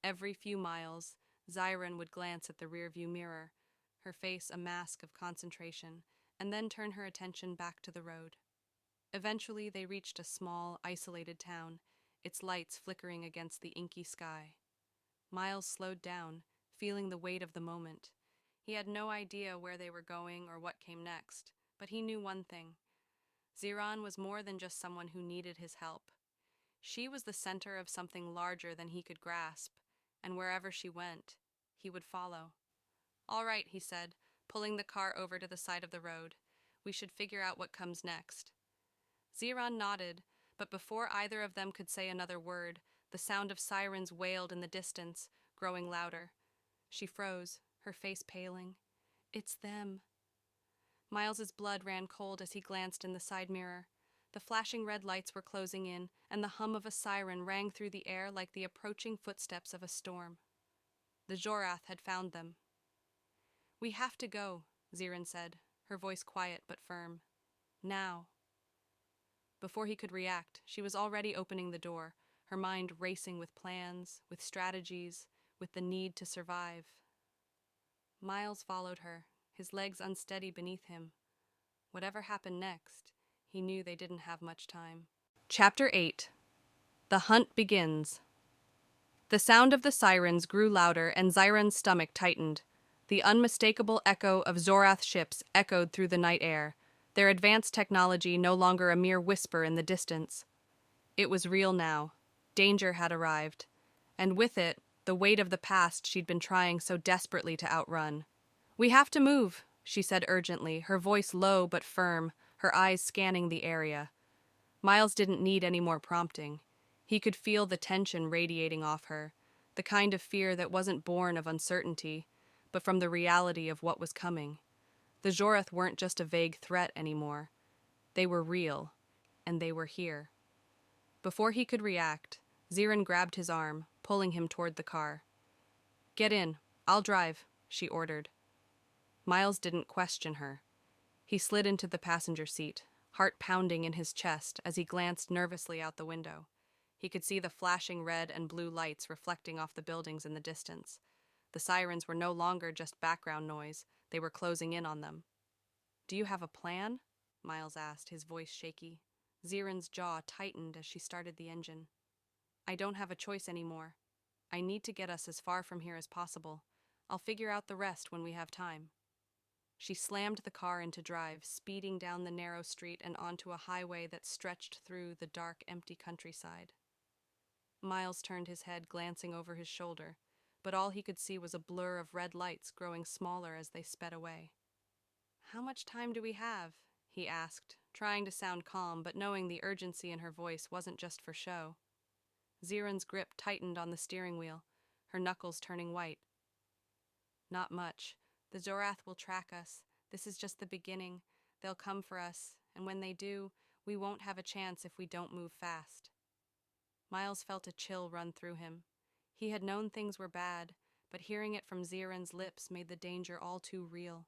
Every few miles, Zyrahn would glance at the rearview mirror, her face a mask of concentration, and then turn her attention back to the road. Eventually, they reached a small, isolated town, its lights flickering against the inky sky. Miles slowed down, feeling the weight of the moment. He had no idea where they were going or what came next, but he knew one thing. Zyrahn was more than just someone who needed his help. She was the center of something larger than he could grasp, and wherever she went, he would follow. "All right," he said, pulling the car over to the side of the road. "We should figure out what comes next." Zyrahn nodded, but before either of them could say another word, the sound of sirens wailed in the distance, growing louder. She froze, her face paling. "It's them." Miles's blood ran cold as he glanced in the side mirror. The flashing red lights were closing in, and the hum of a siren rang through the air like the approaching footsteps of a storm. The Zhorath had found them. "We have to go," Zyrahn said, her voice quiet but firm. "Now." Before he could react, she was already opening the door, her mind racing with plans, with strategies, with the need to survive. Miles followed her, his legs unsteady beneath him. Whatever happened next, he knew they didn't have much time. Chapter 8. The Hunt Begins. The sound of the sirens grew louder and Zyrah's stomach tightened. The unmistakable echo of Zhorath ships echoed through the night air, their advanced technology no longer a mere whisper in the distance. It was real now. Danger had arrived. And with it, the weight of the past she'd been trying so desperately to outrun. "We have to move," she said urgently, her voice low but firm, her eyes scanning the area. Miles didn't need any more prompting. He could feel the tension radiating off her, the kind of fear that wasn't born of uncertainty, but from the reality of what was coming. The Zhorath weren't just a vague threat anymore. They were real, and they were here. Before he could react, Zyrahn grabbed his arm, pulling him toward the car. "Get in, I'll drive," she ordered. Miles didn't question her. He slid into the passenger seat, heart pounding in his chest as he glanced nervously out the window. He could see the flashing red and blue lights reflecting off the buildings in the distance. The sirens were no longer just background noise, they were closing in on them. "Do you have a plan?" Miles asked, his voice shaky. Zyrah's jaw tightened as she started the engine. "I don't have a choice anymore. I need to get us as far from here as possible. I'll figure out the rest when we have time." She slammed the car into drive, speeding down the narrow street and onto a highway that stretched through the dark, empty countryside. Miles turned his head, glancing over his shoulder, but all he could see was a blur of red lights growing smaller as they sped away. "How much time do we have?" he asked, trying to sound calm, but knowing the urgency in her voice wasn't just for show. Zyrah's grip tightened on the steering wheel, her knuckles turning white. "Not much. The Zhorath will track us. This is just the beginning. They'll come for us, and when they do, we won't have a chance if we don't move fast." Miles felt a chill run through him. He had known things were bad, but hearing it from Zyrah's lips made the danger all too real.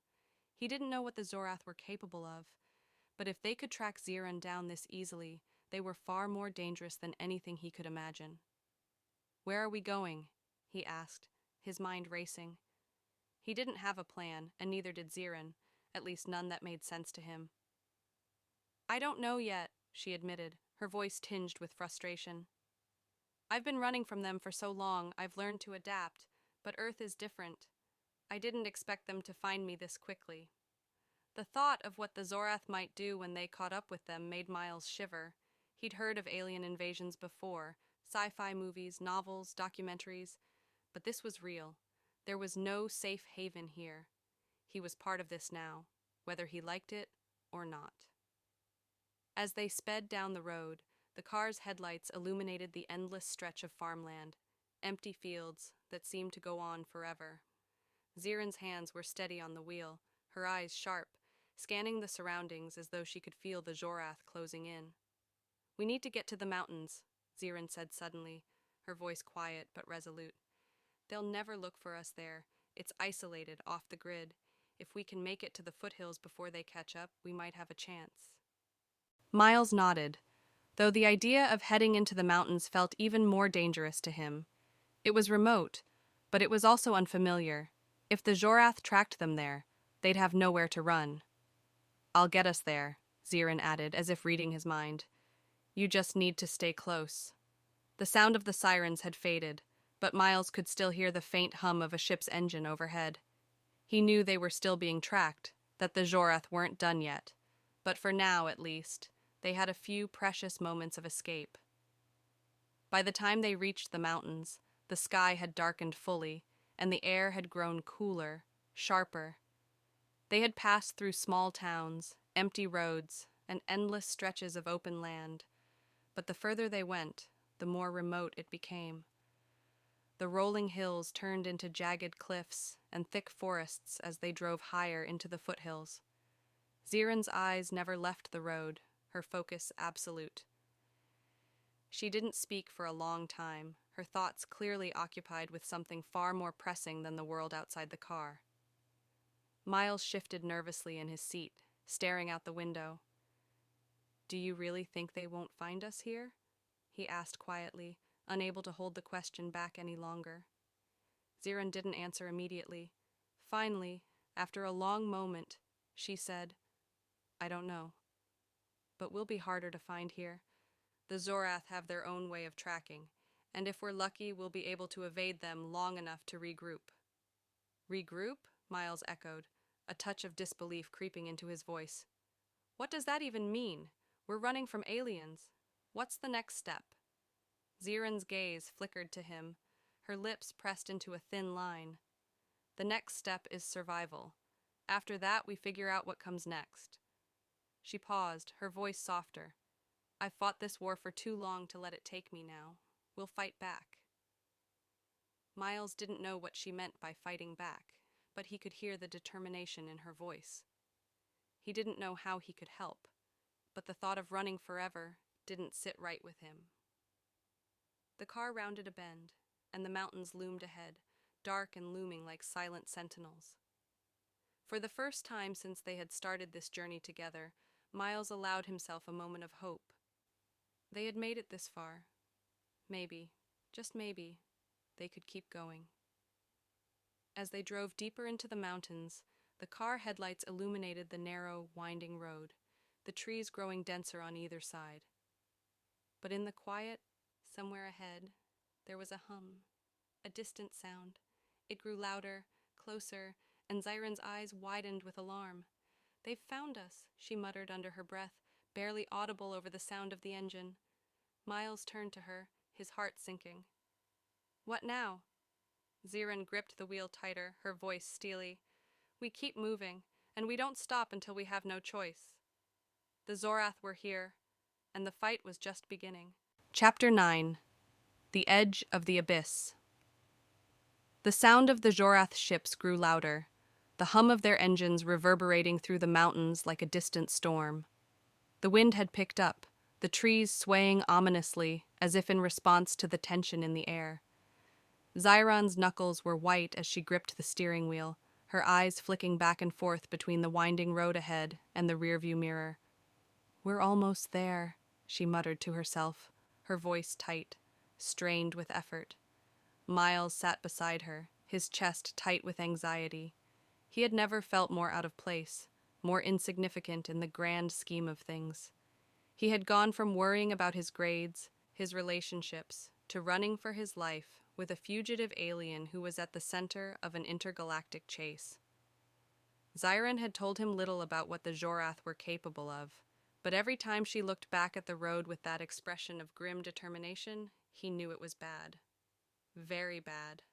He didn't know what the Zhorath were capable of, but if they could track Zyrahn down this easily, they were far more dangerous than anything he could imagine. "Where are we going?" he asked, his mind racing. He didn't have a plan, and neither did Zyrahn, at least none that made sense to him. "I don't know yet," she admitted, her voice tinged with frustration. "I've been running from them for so long, I've learned to adapt, but Earth is different. I didn't expect them to find me this quickly." The thought of what the Zhorath might do when they caught up with them made Miles shiver. He'd heard of alien invasions before, sci-fi movies, novels, documentaries, but this was real. There was no safe haven here. He was part of this now, whether he liked it or not. As they sped down the road, the car's headlights illuminated the endless stretch of farmland, empty fields that seemed to go on forever. Zyrah's hands were steady on the wheel, her eyes sharp, scanning the surroundings as though she could feel the Zhorath closing in. "We need to get to the mountains," Zyrahn said suddenly, her voice quiet but resolute. "They'll never look for us there. It's isolated, off the grid. If we can make it to the foothills before they catch up, we might have a chance." Miles nodded, though the idea of heading into the mountains felt even more dangerous to him. It was remote, but it was also unfamiliar. If the Zhorath tracked them there, they'd have nowhere to run. "I'll get us there," Zyrahn added, as if reading his mind. "You just need to stay close." The sound of the sirens had faded, but Miles could still hear the faint hum of a ship's engine overhead. He knew they were still being tracked, that the Zhorath weren't done yet, but for now, at least, they had a few precious moments of escape. By the time they reached the mountains, the sky had darkened fully, and the air had grown cooler, sharper. They had passed through small towns, empty roads, and endless stretches of open land, but the further they went, the more remote it became. The rolling hills turned into jagged cliffs and thick forests as they drove higher into the foothills. Zyrah's eyes never left the road, her focus absolute. She didn't speak for a long time, her thoughts clearly occupied with something far more pressing than the world outside the car. Miles shifted nervously in his seat, staring out the window. "Do you really think they won't find us here?" he asked quietly, unable to hold the question back any longer. Zyrahn didn't answer immediately. Finally, after a long moment, she said, "I don't know. But we'll be harder to find here. The Zhorath have their own way of tracking, and if we're lucky, we'll be able to evade them long enough to regroup." "Regroup?" Miles echoed, a touch of disbelief creeping into his voice. "What does that even mean? We're running from aliens. What's the next step?" Zyrah's gaze flickered to him, her lips pressed into a thin line. "The next step is survival. After that, we figure out what comes next." She paused, her voice softer. "I've fought this war for too long to let it take me now. We'll fight back." Miles didn't know what she meant by fighting back, but he could hear the determination in her voice. He didn't know how he could help, but the thought of running forever didn't sit right with him. The car rounded a bend, and the mountains loomed ahead, dark and looming like silent sentinels. For the first time since they had started this journey together, Miles allowed himself a moment of hope. They had made it this far. Maybe, just maybe, they could keep going. As they drove deeper into the mountains, the car headlights illuminated the narrow, winding road, the trees growing denser on either side. But in the quiet, somewhere ahead, there was a hum, a distant sound. It grew louder, closer, and Zyrah's eyes widened with alarm. "They've found us," she muttered under her breath, barely audible over the sound of the engine. Miles turned to her, his heart sinking. "What now?" Zyrahn gripped the wheel tighter, her voice steely. "We keep moving, and we don't stop until we have no choice." The Zhorath were here, and the fight was just beginning. Chapter 9. The Edge of the Abyss. The sound of the Zhorath ships grew louder, the hum of their engines reverberating through the mountains like a distant storm. The wind had picked up, the trees swaying ominously as if in response to the tension in the air. Zyron's knuckles were white as she gripped the steering wheel, her eyes flicking back and forth between the winding road ahead and the rearview mirror. "We're almost there," she muttered to herself, her voice tight, strained with effort. Miles sat beside her, his chest tight with anxiety. He had never felt more out of place, more insignificant in the grand scheme of things. He had gone from worrying about his grades, his relationships, to running for his life with a fugitive alien who was at the center of an intergalactic chase. Zyrahn had told him little about what the Zhorath were capable of, but every time she looked back at the road with that expression of grim determination, he knew it was bad. Very bad.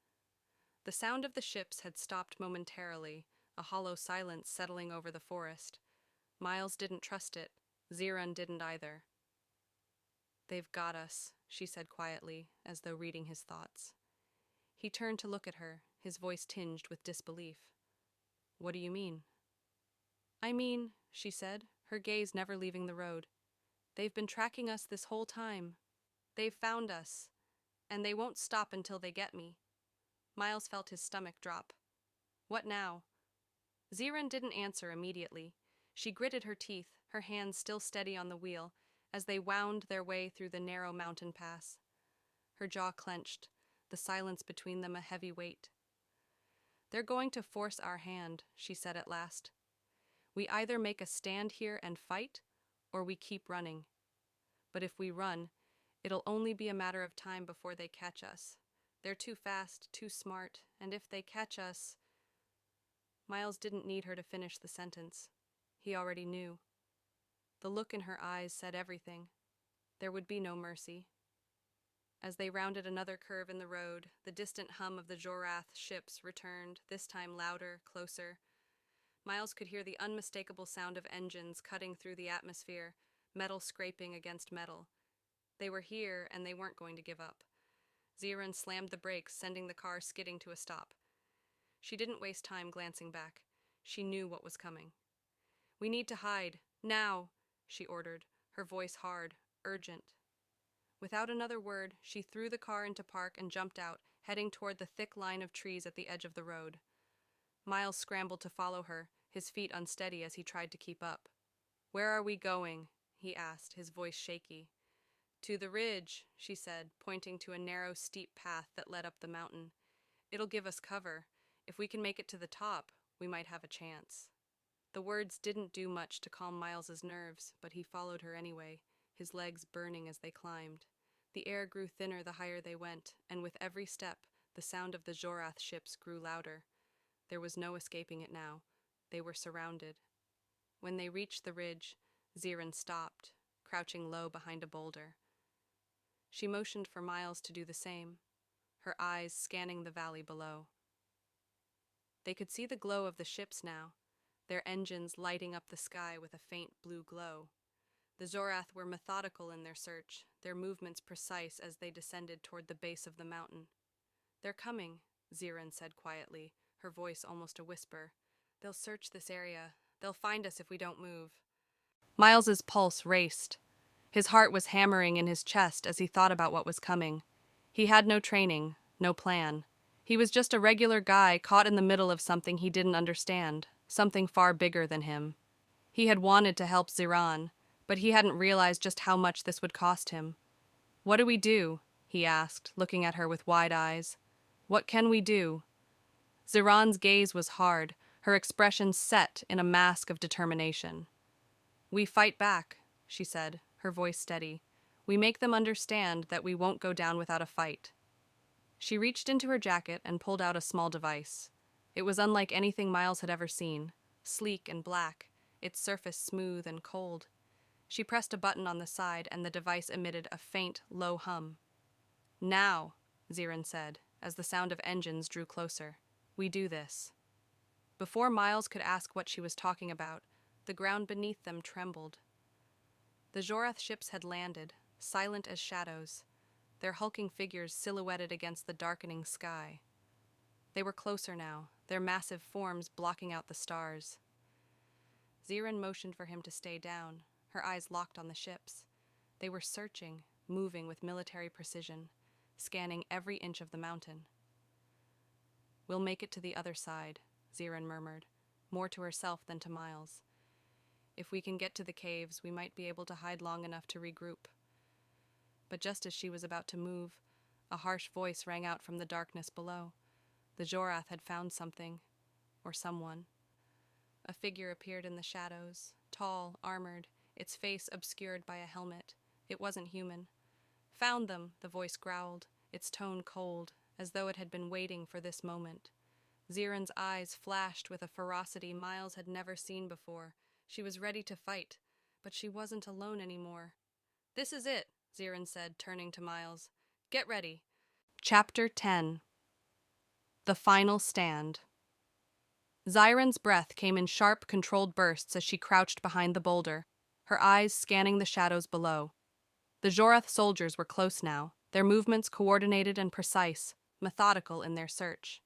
The sound of the ships had stopped momentarily, a hollow silence settling over the forest. Miles didn't trust it. Zyrahn didn't either. "They've got us," she said quietly, as though reading his thoughts. He turned to look at her, his voice tinged with disbelief. "What do you mean?" "I mean," she said, her gaze never leaving the road, "they've been tracking us this whole time. They've found us, and they won't stop until they get me." Miles felt his stomach drop. "What now?" Zyrahn didn't answer immediately. She gritted her teeth, her hands still steady on the wheel, as they wound their way through the narrow mountain pass. Her jaw clenched, the silence between them a heavy weight. "They're going to force our hand," she said at last. "We either make a stand here and fight, or we keep running. But if we run, it'll only be a matter of time before they catch us. They're too fast, too smart, and if they catch us—" Miles didn't need her to finish the sentence. He already knew. The look in her eyes said everything. There would be no mercy. As they rounded another curve in the road, the distant hum of the Zhorath ships returned, this time louder, closer. Miles could hear the unmistakable sound of engines cutting through the atmosphere, metal scraping against metal. They were here, and they weren't going to give up. Zyrahn slammed the brakes, sending the car skidding to a stop. She didn't waste time glancing back. She knew what was coming. "We need to hide, now," she ordered, her voice hard, urgent. Without another word, she threw the car into park and jumped out, heading toward the thick line of trees at the edge of the road. Miles scrambled to follow her, his feet unsteady as he tried to keep up. "Where are we going?" he asked, his voice shaky. "To the ridge," she said, pointing to a narrow, steep path that led up the mountain. "It'll give us cover. If we can make it to the top, we might have a chance." The words didn't do much to calm Miles's nerves, but he followed her anyway, his legs burning as they climbed. The air grew thinner the higher they went, and with every step, the sound of the Zhorath ships grew louder. There was no escaping it now. They were surrounded. When they reached the ridge, Zyrahn stopped, crouching low behind a boulder. She motioned for Miles to do the same, her eyes scanning the valley below. They could see the glow of the ships now, their engines lighting up the sky with a faint blue glow. The Zhorath were methodical in their search, their movements precise as they descended toward the base of the mountain. "They're coming," Zyrahn said quietly, her voice almost a whisper. "They'll search this area. They'll find us if we don't move." Miles's pulse raced. His heart was hammering in his chest as he thought about what was coming. He had no training, no plan. He was just a regular guy caught in the middle of something he didn't understand, something far bigger than him. He had wanted to help Zyrahn, but he hadn't realized just how much this would cost him. "What do we do?" he asked, looking at her with wide eyes. "What can we do?" Zirahn's gaze was hard, her expression set in a mask of determination. "We fight back," she said, her voice steady. "We make them understand that we won't go down without a fight." She reached into her jacket and pulled out a small device. It was unlike anything Miles had ever seen, sleek and black, its surface smooth and cold. She pressed a button on the side and the device emitted a faint, low hum. "Now," Zyrahn said, as the sound of engines drew closer. "We do this." Before Miles could ask what she was talking about, the ground beneath them trembled. The Zhorath ships had landed, silent as shadows, their hulking figures silhouetted against the darkening sky. They were closer now, their massive forms blocking out the stars. Zyrahn motioned for him to stay down, her eyes locked on the ships. They were searching, moving with military precision, scanning every inch of the mountain. "We'll make it to the other side," Zyrahn murmured, more to herself than to Miles. "If we can get to the caves, we might be able to hide long enough to regroup." But just as she was about to move, a harsh voice rang out from the darkness below. The Zhorath had found something, or someone. A figure appeared in the shadows, tall, armored, its face obscured by a helmet. It wasn't human. "Found them," the voice growled, its tone cold, as though it had been waiting for this moment. Zirahn's eyes flashed with a ferocity Miles had never seen before. She was ready to fight, but she wasn't alone anymore. "This is it," Zyrahn said, turning to Miles. "Get ready." Chapter 10. The Final Stand. Zyron's breath came in sharp, controlled bursts as she crouched behind the boulder, her eyes scanning the shadows below. The Zhorath soldiers were close now, their movements coordinated and precise, methodical in their search.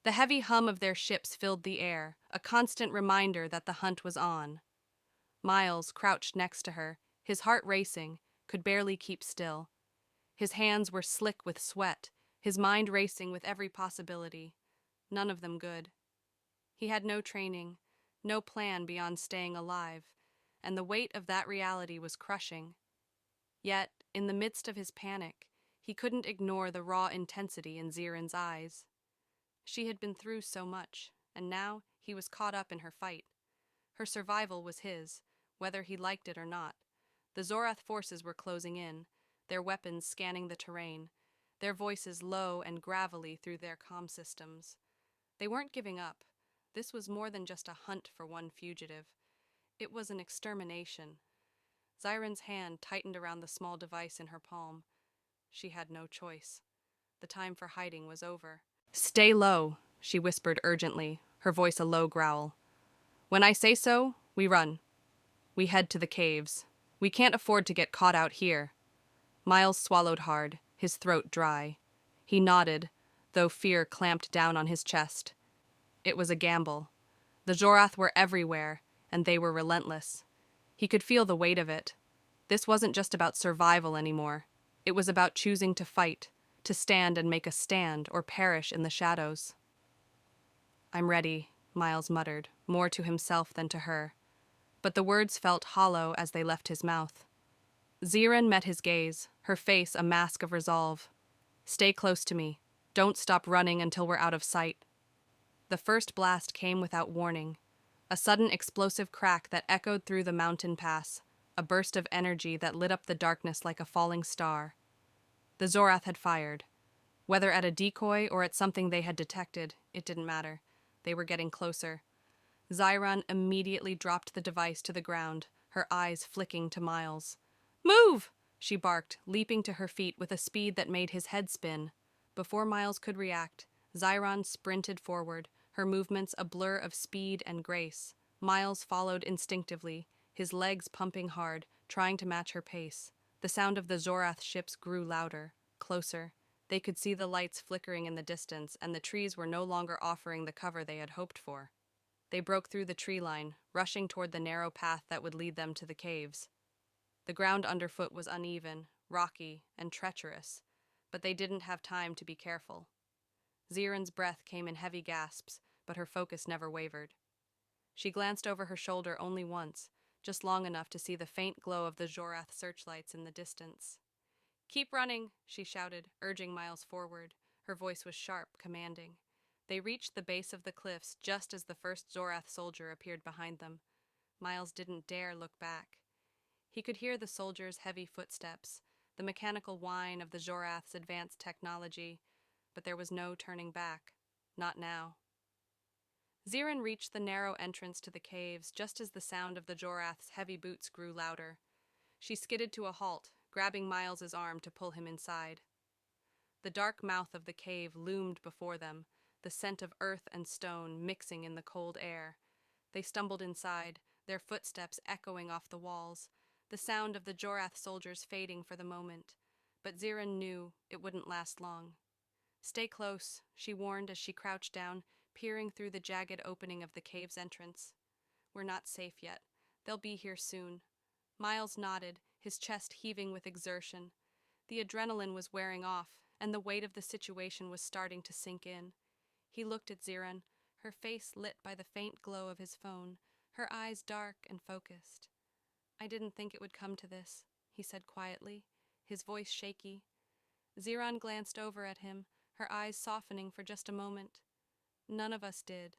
The heavy hum of their ships filled the air, a constant reminder that the hunt was on. Miles, crouched next to her, his heart racing, could barely keep still. His hands were slick with sweat, his mind racing with every possibility. None of them good. He had no training, no plan beyond staying alive, and the weight of that reality was crushing. Yet, in the midst of his panic, he couldn't ignore the raw intensity in Zirahn's eyes. She had been through so much, and now he was caught up in her fight. Her survival was his, whether he liked it or not. The Zhorath forces were closing in, their weapons scanning the terrain, their voices low and gravelly through their comm systems. They weren't giving up. This was more than just a hunt for one fugitive. It was an extermination. Zyron's hand tightened around the small device in her palm. She had no choice. The time for hiding was over. "Stay low," she whispered urgently, her voice a low growl. "When I say so, we run. We head to the caves. We can't afford to get caught out here." Miles swallowed hard, his throat dry. He nodded, though fear clamped down on his chest. It was a gamble. The Zhorath were everywhere, and they were relentless. He could feel the weight of it. This wasn't just about survival anymore. It was about choosing to fight, to stand and make a stand or perish in the shadows. "I'm ready," Miles muttered, more to himself than to her. But the words felt hollow as they left his mouth. Zyrahn met his gaze, her face a mask of resolve. "Stay close to me. Don't stop running until we're out of sight." The first blast came without warning, a sudden explosive crack that echoed through the mountain pass, a burst of energy that lit up the darkness like a falling star. The Zhorath had fired. Whether at a decoy or at something they had detected, it didn't matter. They were getting closer. Zyrahn immediately dropped the device to the ground, her eyes flicking to Miles. "Move!" she barked, leaping to her feet with a speed that made his head spin. Before Miles could react, Zyrahn sprinted forward, her movements a blur of speed and grace. Miles followed instinctively, his legs pumping hard, trying to match her pace. The sound of the Zhorath ships grew louder, closer. They could see the lights flickering in the distance, and the trees were no longer offering the cover they had hoped for. They broke through the tree line, rushing toward the narrow path that would lead them to the caves. The ground underfoot was uneven, rocky, and treacherous, but they didn't have time to be careful. Zirahn's breath came in heavy gasps, but her focus never wavered. She glanced over her shoulder only once, just long enough to see the faint glow of the Zhorath searchlights in the distance. "Keep running," she shouted, urging Miles forward. Her voice was sharp, commanding. They reached the base of the cliffs just as the first Zhorath soldier appeared behind them. Miles didn't dare look back. He could hear the soldier's heavy footsteps, the mechanical whine of the Zhorath's advanced technology, but there was no turning back. Not now. Zyrahn reached the narrow entrance to the caves just as the sound of the Zhorath's heavy boots grew louder. She skidded to a halt, grabbing Miles's arm to pull him inside. The dark mouth of the cave loomed before them, the scent of earth and stone mixing in the cold air. They stumbled inside, their footsteps echoing off the walls, the sound of the Zhorath soldiers fading for the moment. But Zyrahn knew it wouldn't last long. "Stay close," she warned as she crouched down, peering through the jagged opening of the cave's entrance. "We're not safe yet. They'll be here soon." Miles nodded, his chest heaving with exertion. The adrenaline was wearing off, and the weight of the situation was starting to sink in. He looked at Zyrahn, her face lit by the faint glow of his phone, her eyes dark and focused. "I didn't think it would come to this," he said quietly, his voice shaky. Zyrahn glanced over at him, her eyes softening for just a moment. "None of us did,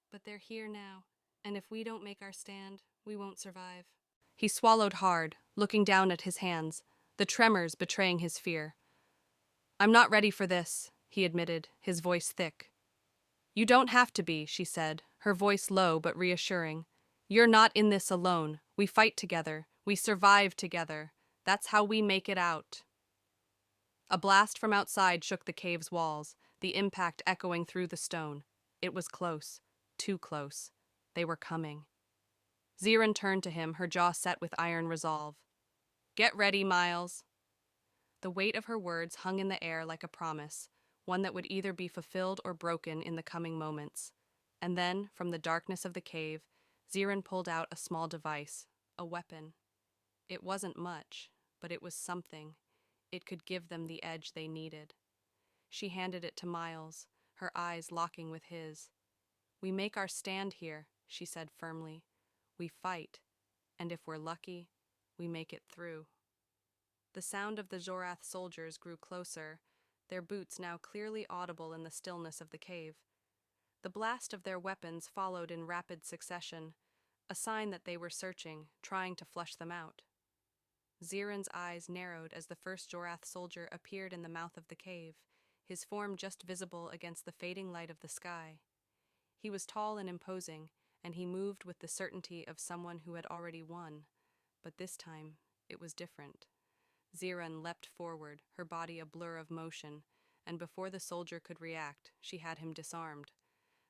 but they're here now, and if we don't make our stand, we won't survive." He swallowed hard, looking down at his hands, the tremors betraying his fear. "I'm not ready for this," he admitted, his voice thick. "You don't have to be," she said, her voice low but reassuring. "You're not in this alone. We fight together. We survive together. That's how we make it out." A blast from outside shook the cave's walls, the impact echoing through the stone. It was close. Too close. They were coming. Zyrahn turned to him, her jaw set with iron resolve. "Get ready, Miles." The weight of her words hung in the air like a promise, one that would either be fulfilled or broken in the coming moments. And then, from the darkness of the cave, Zyrahn pulled out a small device, a weapon. It wasn't much, but it was something. It could give them the edge they needed. She handed it to Miles, her eyes locking with his. "We make our stand here," she said firmly. "We fight, and if we're lucky, we make it through." The sound of the Zhorath soldiers grew closer, their boots now clearly audible in the stillness of the cave. The blast of their weapons followed in rapid succession, a sign that they were searching, trying to flush them out. Zyrah's eyes narrowed as the first Zhorath soldier appeared in the mouth of the cave, his form just visible against the fading light of the sky. He was tall and imposing, and he moved with the certainty of someone who had already won. But this time, it was different. Zyrahn leapt forward, her body a blur of motion, and before the soldier could react, she had him disarmed.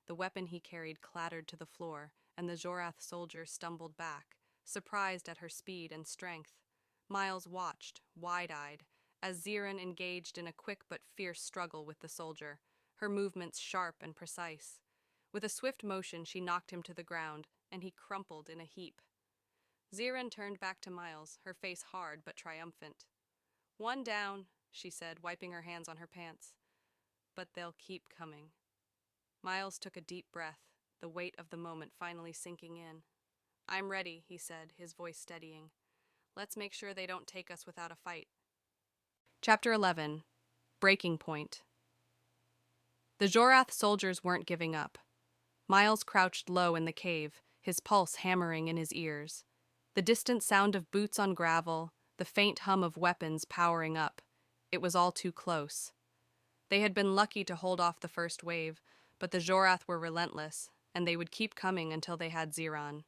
The weapon he carried clattered to the floor, and the Zhorath soldier stumbled back, surprised at her speed and strength. Miles watched, wide-eyed, as Zyrahn engaged in a quick but fierce struggle with the soldier, her movements sharp and precise. With a swift motion, she knocked him to the ground, and he crumpled in a heap. Zyrahn turned back to Miles, her face hard but triumphant. "One down," she said, wiping her hands on her pants. "But they'll keep coming." Miles took a deep breath, the weight of the moment finally sinking in. "I'm ready," he said, his voice steadying. "Let's make sure they don't take us without a fight." Chapter 11. Breaking Point. The Zhorath soldiers weren't giving up. Miles crouched low in the cave, his pulse hammering in his ears. The distant sound of boots on gravel, the faint hum of weapons powering up. It was all too close. They had been lucky to hold off the first wave, but the Zhorath were relentless, and they would keep coming until they had Zyrahn.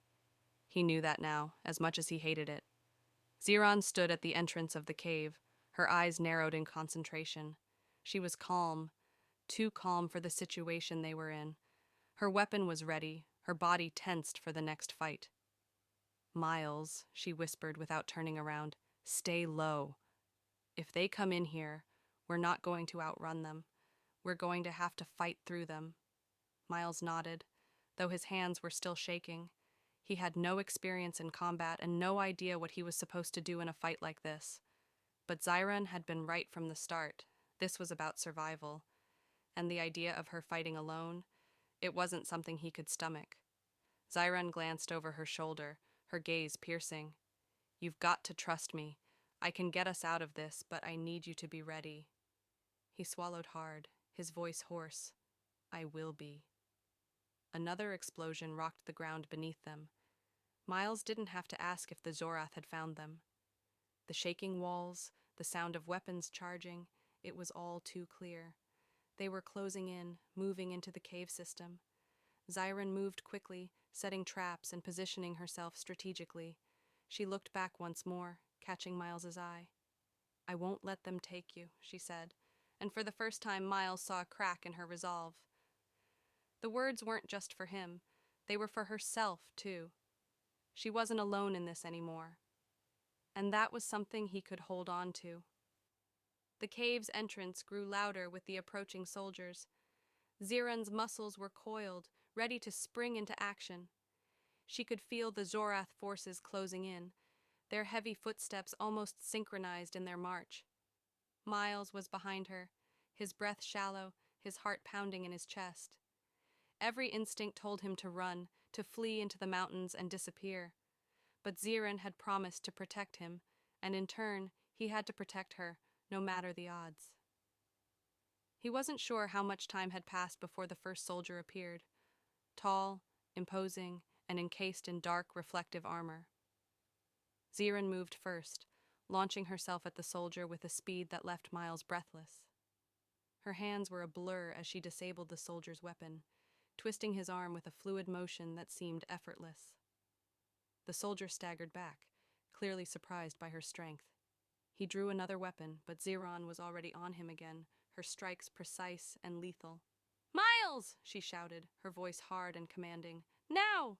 He knew that now, as much as he hated it. Zyrahn stood at the entrance of the cave, her eyes narrowed in concentration. She was calm, too calm for the situation they were in. Her weapon was ready, her body tensed for the next fight. "Miles," she whispered without turning around, "stay low. If they come in here, we're not going to outrun them. We're going to have to fight through them." Miles nodded, though his hands were still shaking. He had no experience in combat and no idea what he was supposed to do in a fight like this. But Zyrahn had been right from the start. This was about survival. And the idea of her fighting alone, it wasn't something he could stomach. Zyrahn glanced over her shoulder, her gaze piercing. "You've got to trust me. I can get us out of this, but I need you to be ready." He swallowed hard, his voice hoarse. "I will be." Another explosion rocked the ground beneath them. Miles didn't have to ask if the Zhorath had found them. The shaking walls, the sound of weapons charging, it was all too clear. They were closing in, moving into the cave system. Zyrahn moved quickly, setting traps and positioning herself strategically. She looked back once more, catching Miles's eye. "I won't let them take you," she said, and for the first time Miles saw a crack in her resolve. The words weren't just for him, they were for herself, too. She wasn't alone in this anymore. And that was something he could hold on to. The cave's entrance grew louder with the approaching soldiers. Zirahn's muscles were coiled, ready to spring into action. She could feel the Zhorath forces closing in, their heavy footsteps almost synchronized in their march. Miles was behind her, his breath shallow, his heart pounding in his chest. Every instinct told him to run, to flee into the mountains and disappear. But Zyrahn had promised to protect him, and in turn, he had to protect her, no matter the odds. He wasn't sure how much time had passed before the first soldier appeared, tall, imposing, and encased in dark, reflective armor. Zyrahn moved first, launching herself at the soldier with a speed that left Miles breathless. Her hands were a blur as she disabled the soldier's weapon, twisting his arm with a fluid motion that seemed effortless. The soldier staggered back, clearly surprised by her strength. He drew another weapon, but Zyrahn was already on him again, her strikes precise and lethal. "Miles!" she shouted, her voice hard and commanding. "Now!"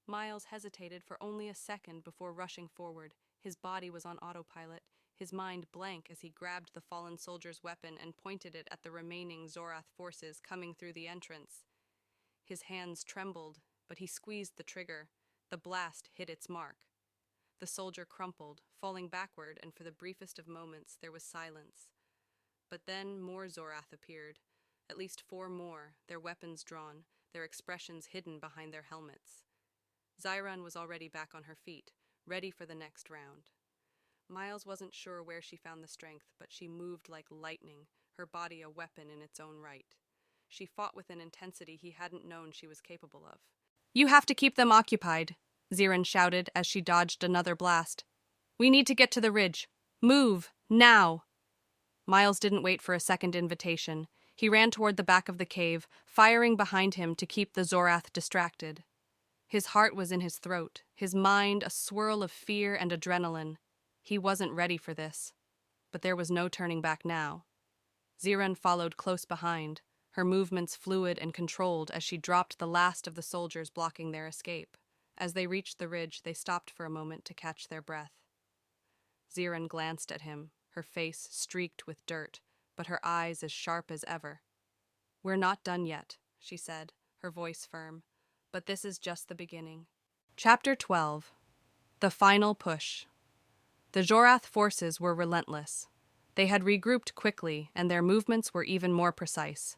Miles hesitated for only a second before rushing forward. His body was on autopilot, his mind blank as he grabbed the fallen soldier's weapon and pointed it at the remaining Zhorath forces coming through the entrance. His hands trembled, but he squeezed the trigger. The blast hit its mark. The soldier crumpled, falling backward, and for the briefest of moments there was silence. But then more Zhorath appeared, at least 4 more, their weapons drawn, their expressions hidden behind their helmets. Zyrahn was already back on her feet, ready for the next round. Miles wasn't sure where she found the strength, but she moved like lightning, her body a weapon in its own right. She fought with an intensity he hadn't known she was capable of. "You have to keep them occupied," Zyrahn shouted as she dodged another blast. "We need to get to the ridge. Move, now!" Miles didn't wait for a second invitation. He ran toward the back of the cave, firing behind him to keep the Zhorath distracted. His heart was in his throat, his mind a swirl of fear and adrenaline. He wasn't ready for this. But there was no turning back now. Zyrahn followed close behind, her movements fluid and controlled as she dropped the last of the soldiers blocking their escape. As they reached the ridge, they stopped for a moment to catch their breath. Zyrahn glanced at him, her face streaked with dirt, but her eyes as sharp as ever. "We're not done yet," she said, her voice firm, "but this is just the beginning." Chapter 12. The Final Push. The Zhorath forces were relentless. They had regrouped quickly, and their movements were even more precise.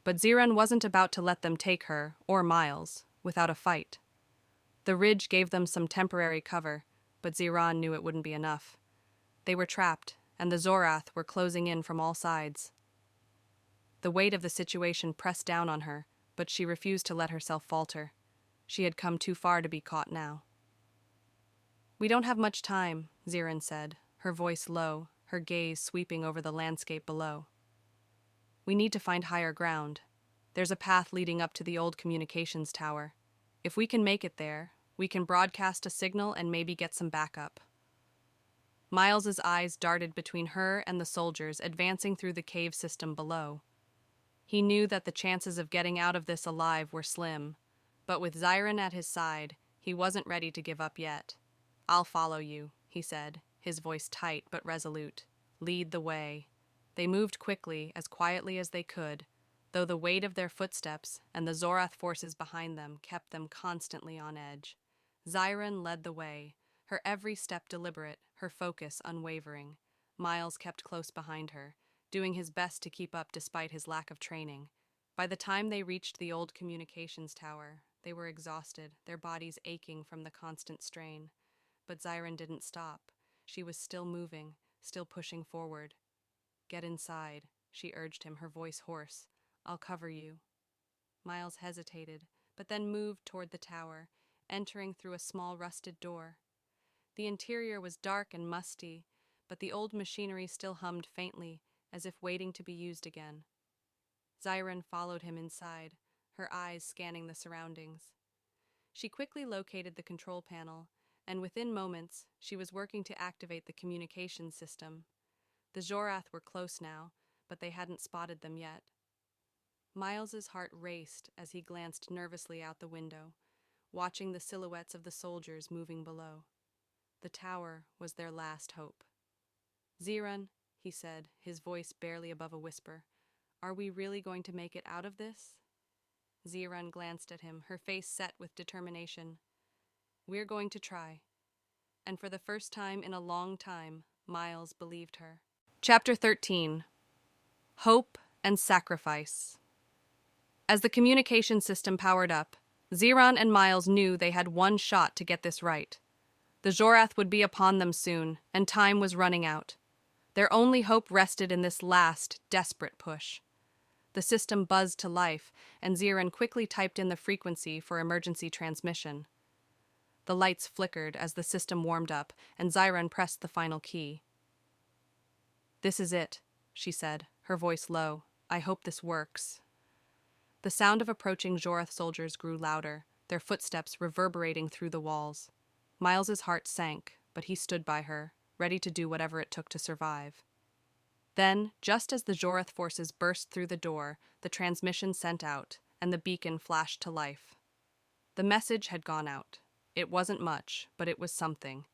But Zyrahn wasn't about to let them take her, or Miles, without a fight. The ridge gave them some temporary cover, but Zyrahn knew it wouldn't be enough. They were trapped, and the Zhorath were closing in from all sides. The weight of the situation pressed down on her, but she refused to let herself falter. She had come too far to be caught now. "We don't have much time," Zyrahn said, her voice low, her gaze sweeping over the landscape below. "We need to find higher ground. There's a path leading up to the old communications tower. If we can make it there, we can broadcast a signal and maybe get some backup." Miles's eyes darted between her and the soldiers advancing through the cave system below. He knew that the chances of getting out of this alive were slim, but with Zyrahn at his side, he wasn't ready to give up yet. "I'll follow you," he said, his voice tight but resolute. "Lead the way." They moved quickly, as quietly as they could, though the weight of their footsteps and the Zhorath forces behind them kept them constantly on edge. Zyrahn led the way, her every step deliberate, her focus unwavering. Miles kept close behind her, doing his best to keep up despite his lack of training. By the time they reached the old communications tower, They were exhausted, their bodies aching from the constant strain. But Zyrahn didn't stop. She was still moving, still pushing forward. "Get inside," she urged him, her voice hoarse. "I'll cover you." Miles hesitated, but then moved toward the tower, entering through a small rusted door. The interior was dark and musty, but the old machinery still hummed faintly, as if waiting to be used again. Zyrahn followed him inside, her eyes scanning the surroundings. She quickly located the control panel, and within moments, she was working to activate the communications system. The Zhorath were close now, but they hadn't spotted them yet. Miles's heart raced as he glanced nervously out the window, watching the silhouettes of the soldiers moving below. The tower was their last hope. "Zyrahn," he said, his voice barely above a whisper, "are we really going to make it out of this?" Zyrahn glanced at him, her face set with determination. "We're going to try." And for the first time in a long time, Miles believed her. Chapter 13. Hope and Sacrifice. As the communication system powered up, Zyrahn and Miles knew they had one shot to get this right. The Zhorath would be upon them soon, and time was running out. Their only hope rested in this last, desperate push. The system buzzed to life, and Zyrahn quickly typed in the frequency for emergency transmission. The lights flickered as the system warmed up, and Zyrahn pressed the final key. "This is it," she said, her voice low. "I hope this works." The sound of approaching Zhorath soldiers grew louder, their footsteps reverberating through the walls. Miles's heart sank, but he stood by her, ready to do whatever it took to survive. Then, just as the Zhorath forces burst through the door, the transmission sent out, and the beacon flashed to life. The message had gone out. It wasn't much, but it was something.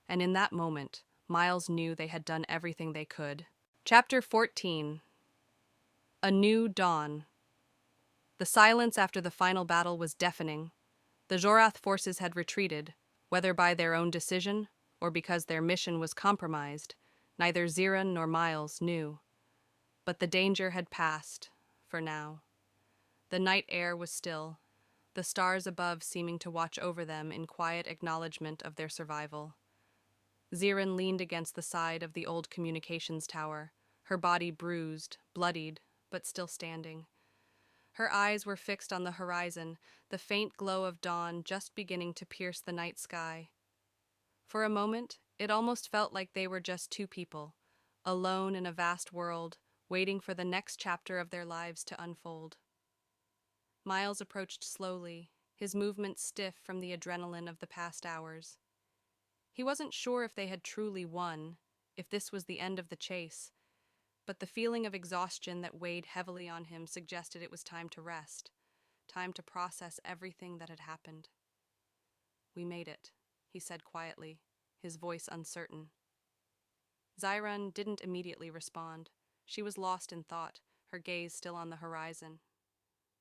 And in that moment, Miles knew they had done everything they could. Chapter 14. A New Dawn. The silence after the final battle was deafening. The Zhorath forces had retreated, whether by their own decision or because their mission was compromised. Neither Zyrahn nor Miles knew. But the danger had passed, for now. The night air was still, the stars above seeming to watch over them in quiet acknowledgement of their survival. Zyrahn leaned against the side of the old communications tower, her body bruised, bloodied, but still standing. Her eyes were fixed on the horizon, the faint glow of dawn just beginning to pierce the night sky. For a moment, it almost felt like they were just two people, alone in a vast world, waiting for the next chapter of their lives to unfold. Miles approached slowly, his movements stiff from the adrenaline of the past hours. He wasn't sure if they had truly won, if this was the end of the chase, but the feeling of exhaustion that weighed heavily on him suggested it was time to rest, time to process everything that had happened. "We made it," he said quietly, his voice uncertain. Zyrahn didn't immediately respond. She was lost in thought, her gaze still on the horizon.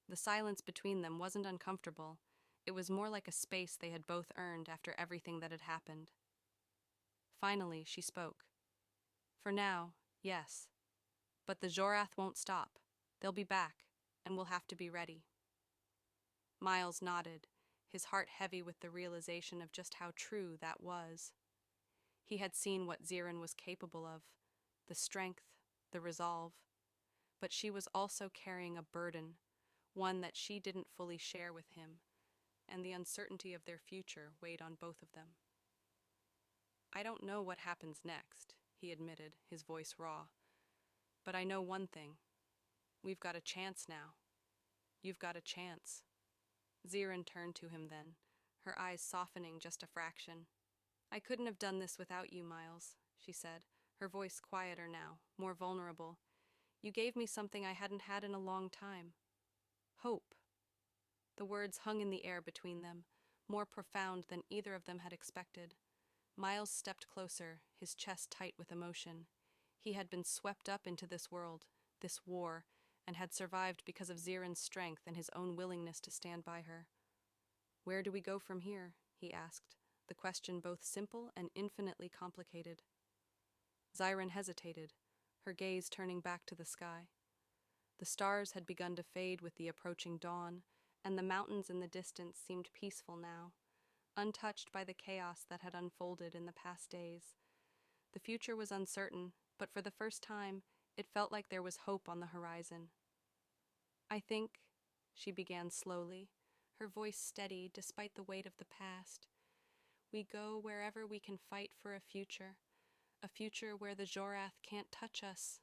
The silence between them wasn't uncomfortable. It was more like a space they had both earned after everything that had happened. Finally, she spoke. "For now, yes. But the Zhorath won't stop. They'll be back, and we'll have to be ready." Miles nodded, his heart heavy with the realization of just how true that was. He had seen what Zyrahn was capable of, the strength, the resolve. But she was also carrying a burden, one that she didn't fully share with him, and the uncertainty of their future weighed on both of them. "I don't know what happens next," he admitted, his voice raw. "But I know one thing. We've got a chance now. You've got a chance." Zyrahn turned to him then, her eyes softening just a fraction. "I couldn't have done this without you, Miles," she said, her voice quieter now, more vulnerable. "You gave me something I hadn't had in a long time. Hope." The words hung in the air between them, more profound than either of them had expected. Miles stepped closer, his chest tight with emotion. He had been swept up into this world, this war, and had survived because of Zyrah's strength and his own willingness to stand by her. "Where do we go from here?" he asked, the question both simple and infinitely complicated. Zyrahn hesitated, her gaze turning back to the sky. The stars had begun to fade with the approaching dawn, and the mountains in the distance seemed peaceful now, untouched by the chaos that had unfolded in the past days. The future was uncertain, but for the first time, it felt like there was hope on the horizon. "I think," she began slowly, her voice steady despite the weight of the past, "we go wherever we can fight for a future where the Zhorath can't touch us."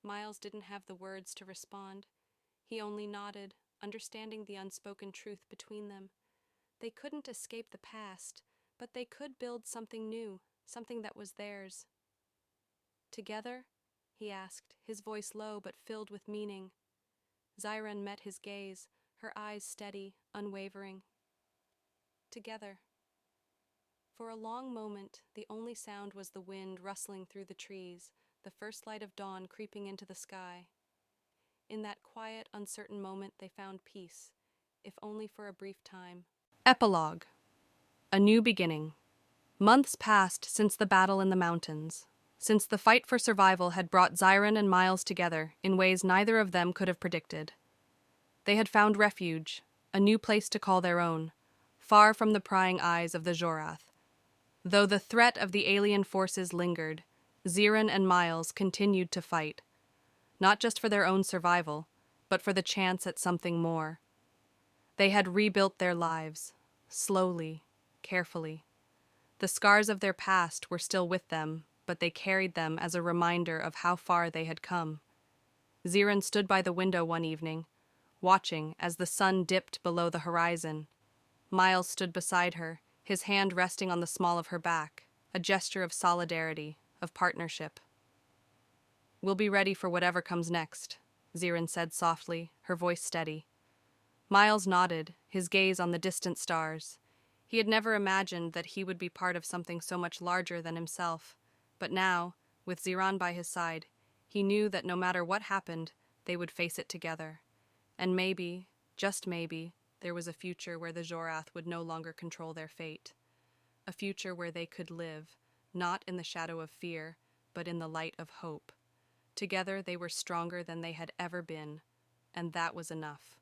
Miles didn't have the words to respond. He only nodded, understanding the unspoken truth between them. They couldn't escape the past, but they could build something new, something that was theirs. "Together?" he asked, his voice low but filled with meaning. Zyrahn met his gaze, her eyes steady, unwavering. "Together." For a long moment, the only sound was the wind rustling through the trees, the first light of dawn creeping into the sky. In that quiet, uncertain moment, they found peace, if only for a brief time. Epilogue. A new beginning. Months passed since the battle in the mountains, since the fight for survival had brought Zyrahn and Miles together in ways neither of them could have predicted. They had found refuge, a new place to call their own, far from the prying eyes of the Zhorath. Though the threat of the alien forces lingered, Zyrahn and Miles continued to fight, not just for their own survival, but for the chance at something more. They had rebuilt their lives, slowly, carefully. The scars of their past were still with them, but they carried them as a reminder of how far they had come. Zyrahn stood by the window one evening, watching as the sun dipped below the horizon. Miles stood beside her, his hand resting on the small of her back, a gesture of solidarity, of partnership. "We'll be ready for whatever comes next," Zyrahn said softly, her voice steady. Miles nodded, his gaze on the distant stars. He had never imagined that he would be part of something so much larger than himself. But now, with Zyrahn by his side, he knew that no matter what happened, they would face it together. And maybe, just maybe, there was a future where the Zhorath would no longer control their fate. A future where they could live, not in the shadow of fear, but in the light of hope. Together they were stronger than they had ever been, and that was enough.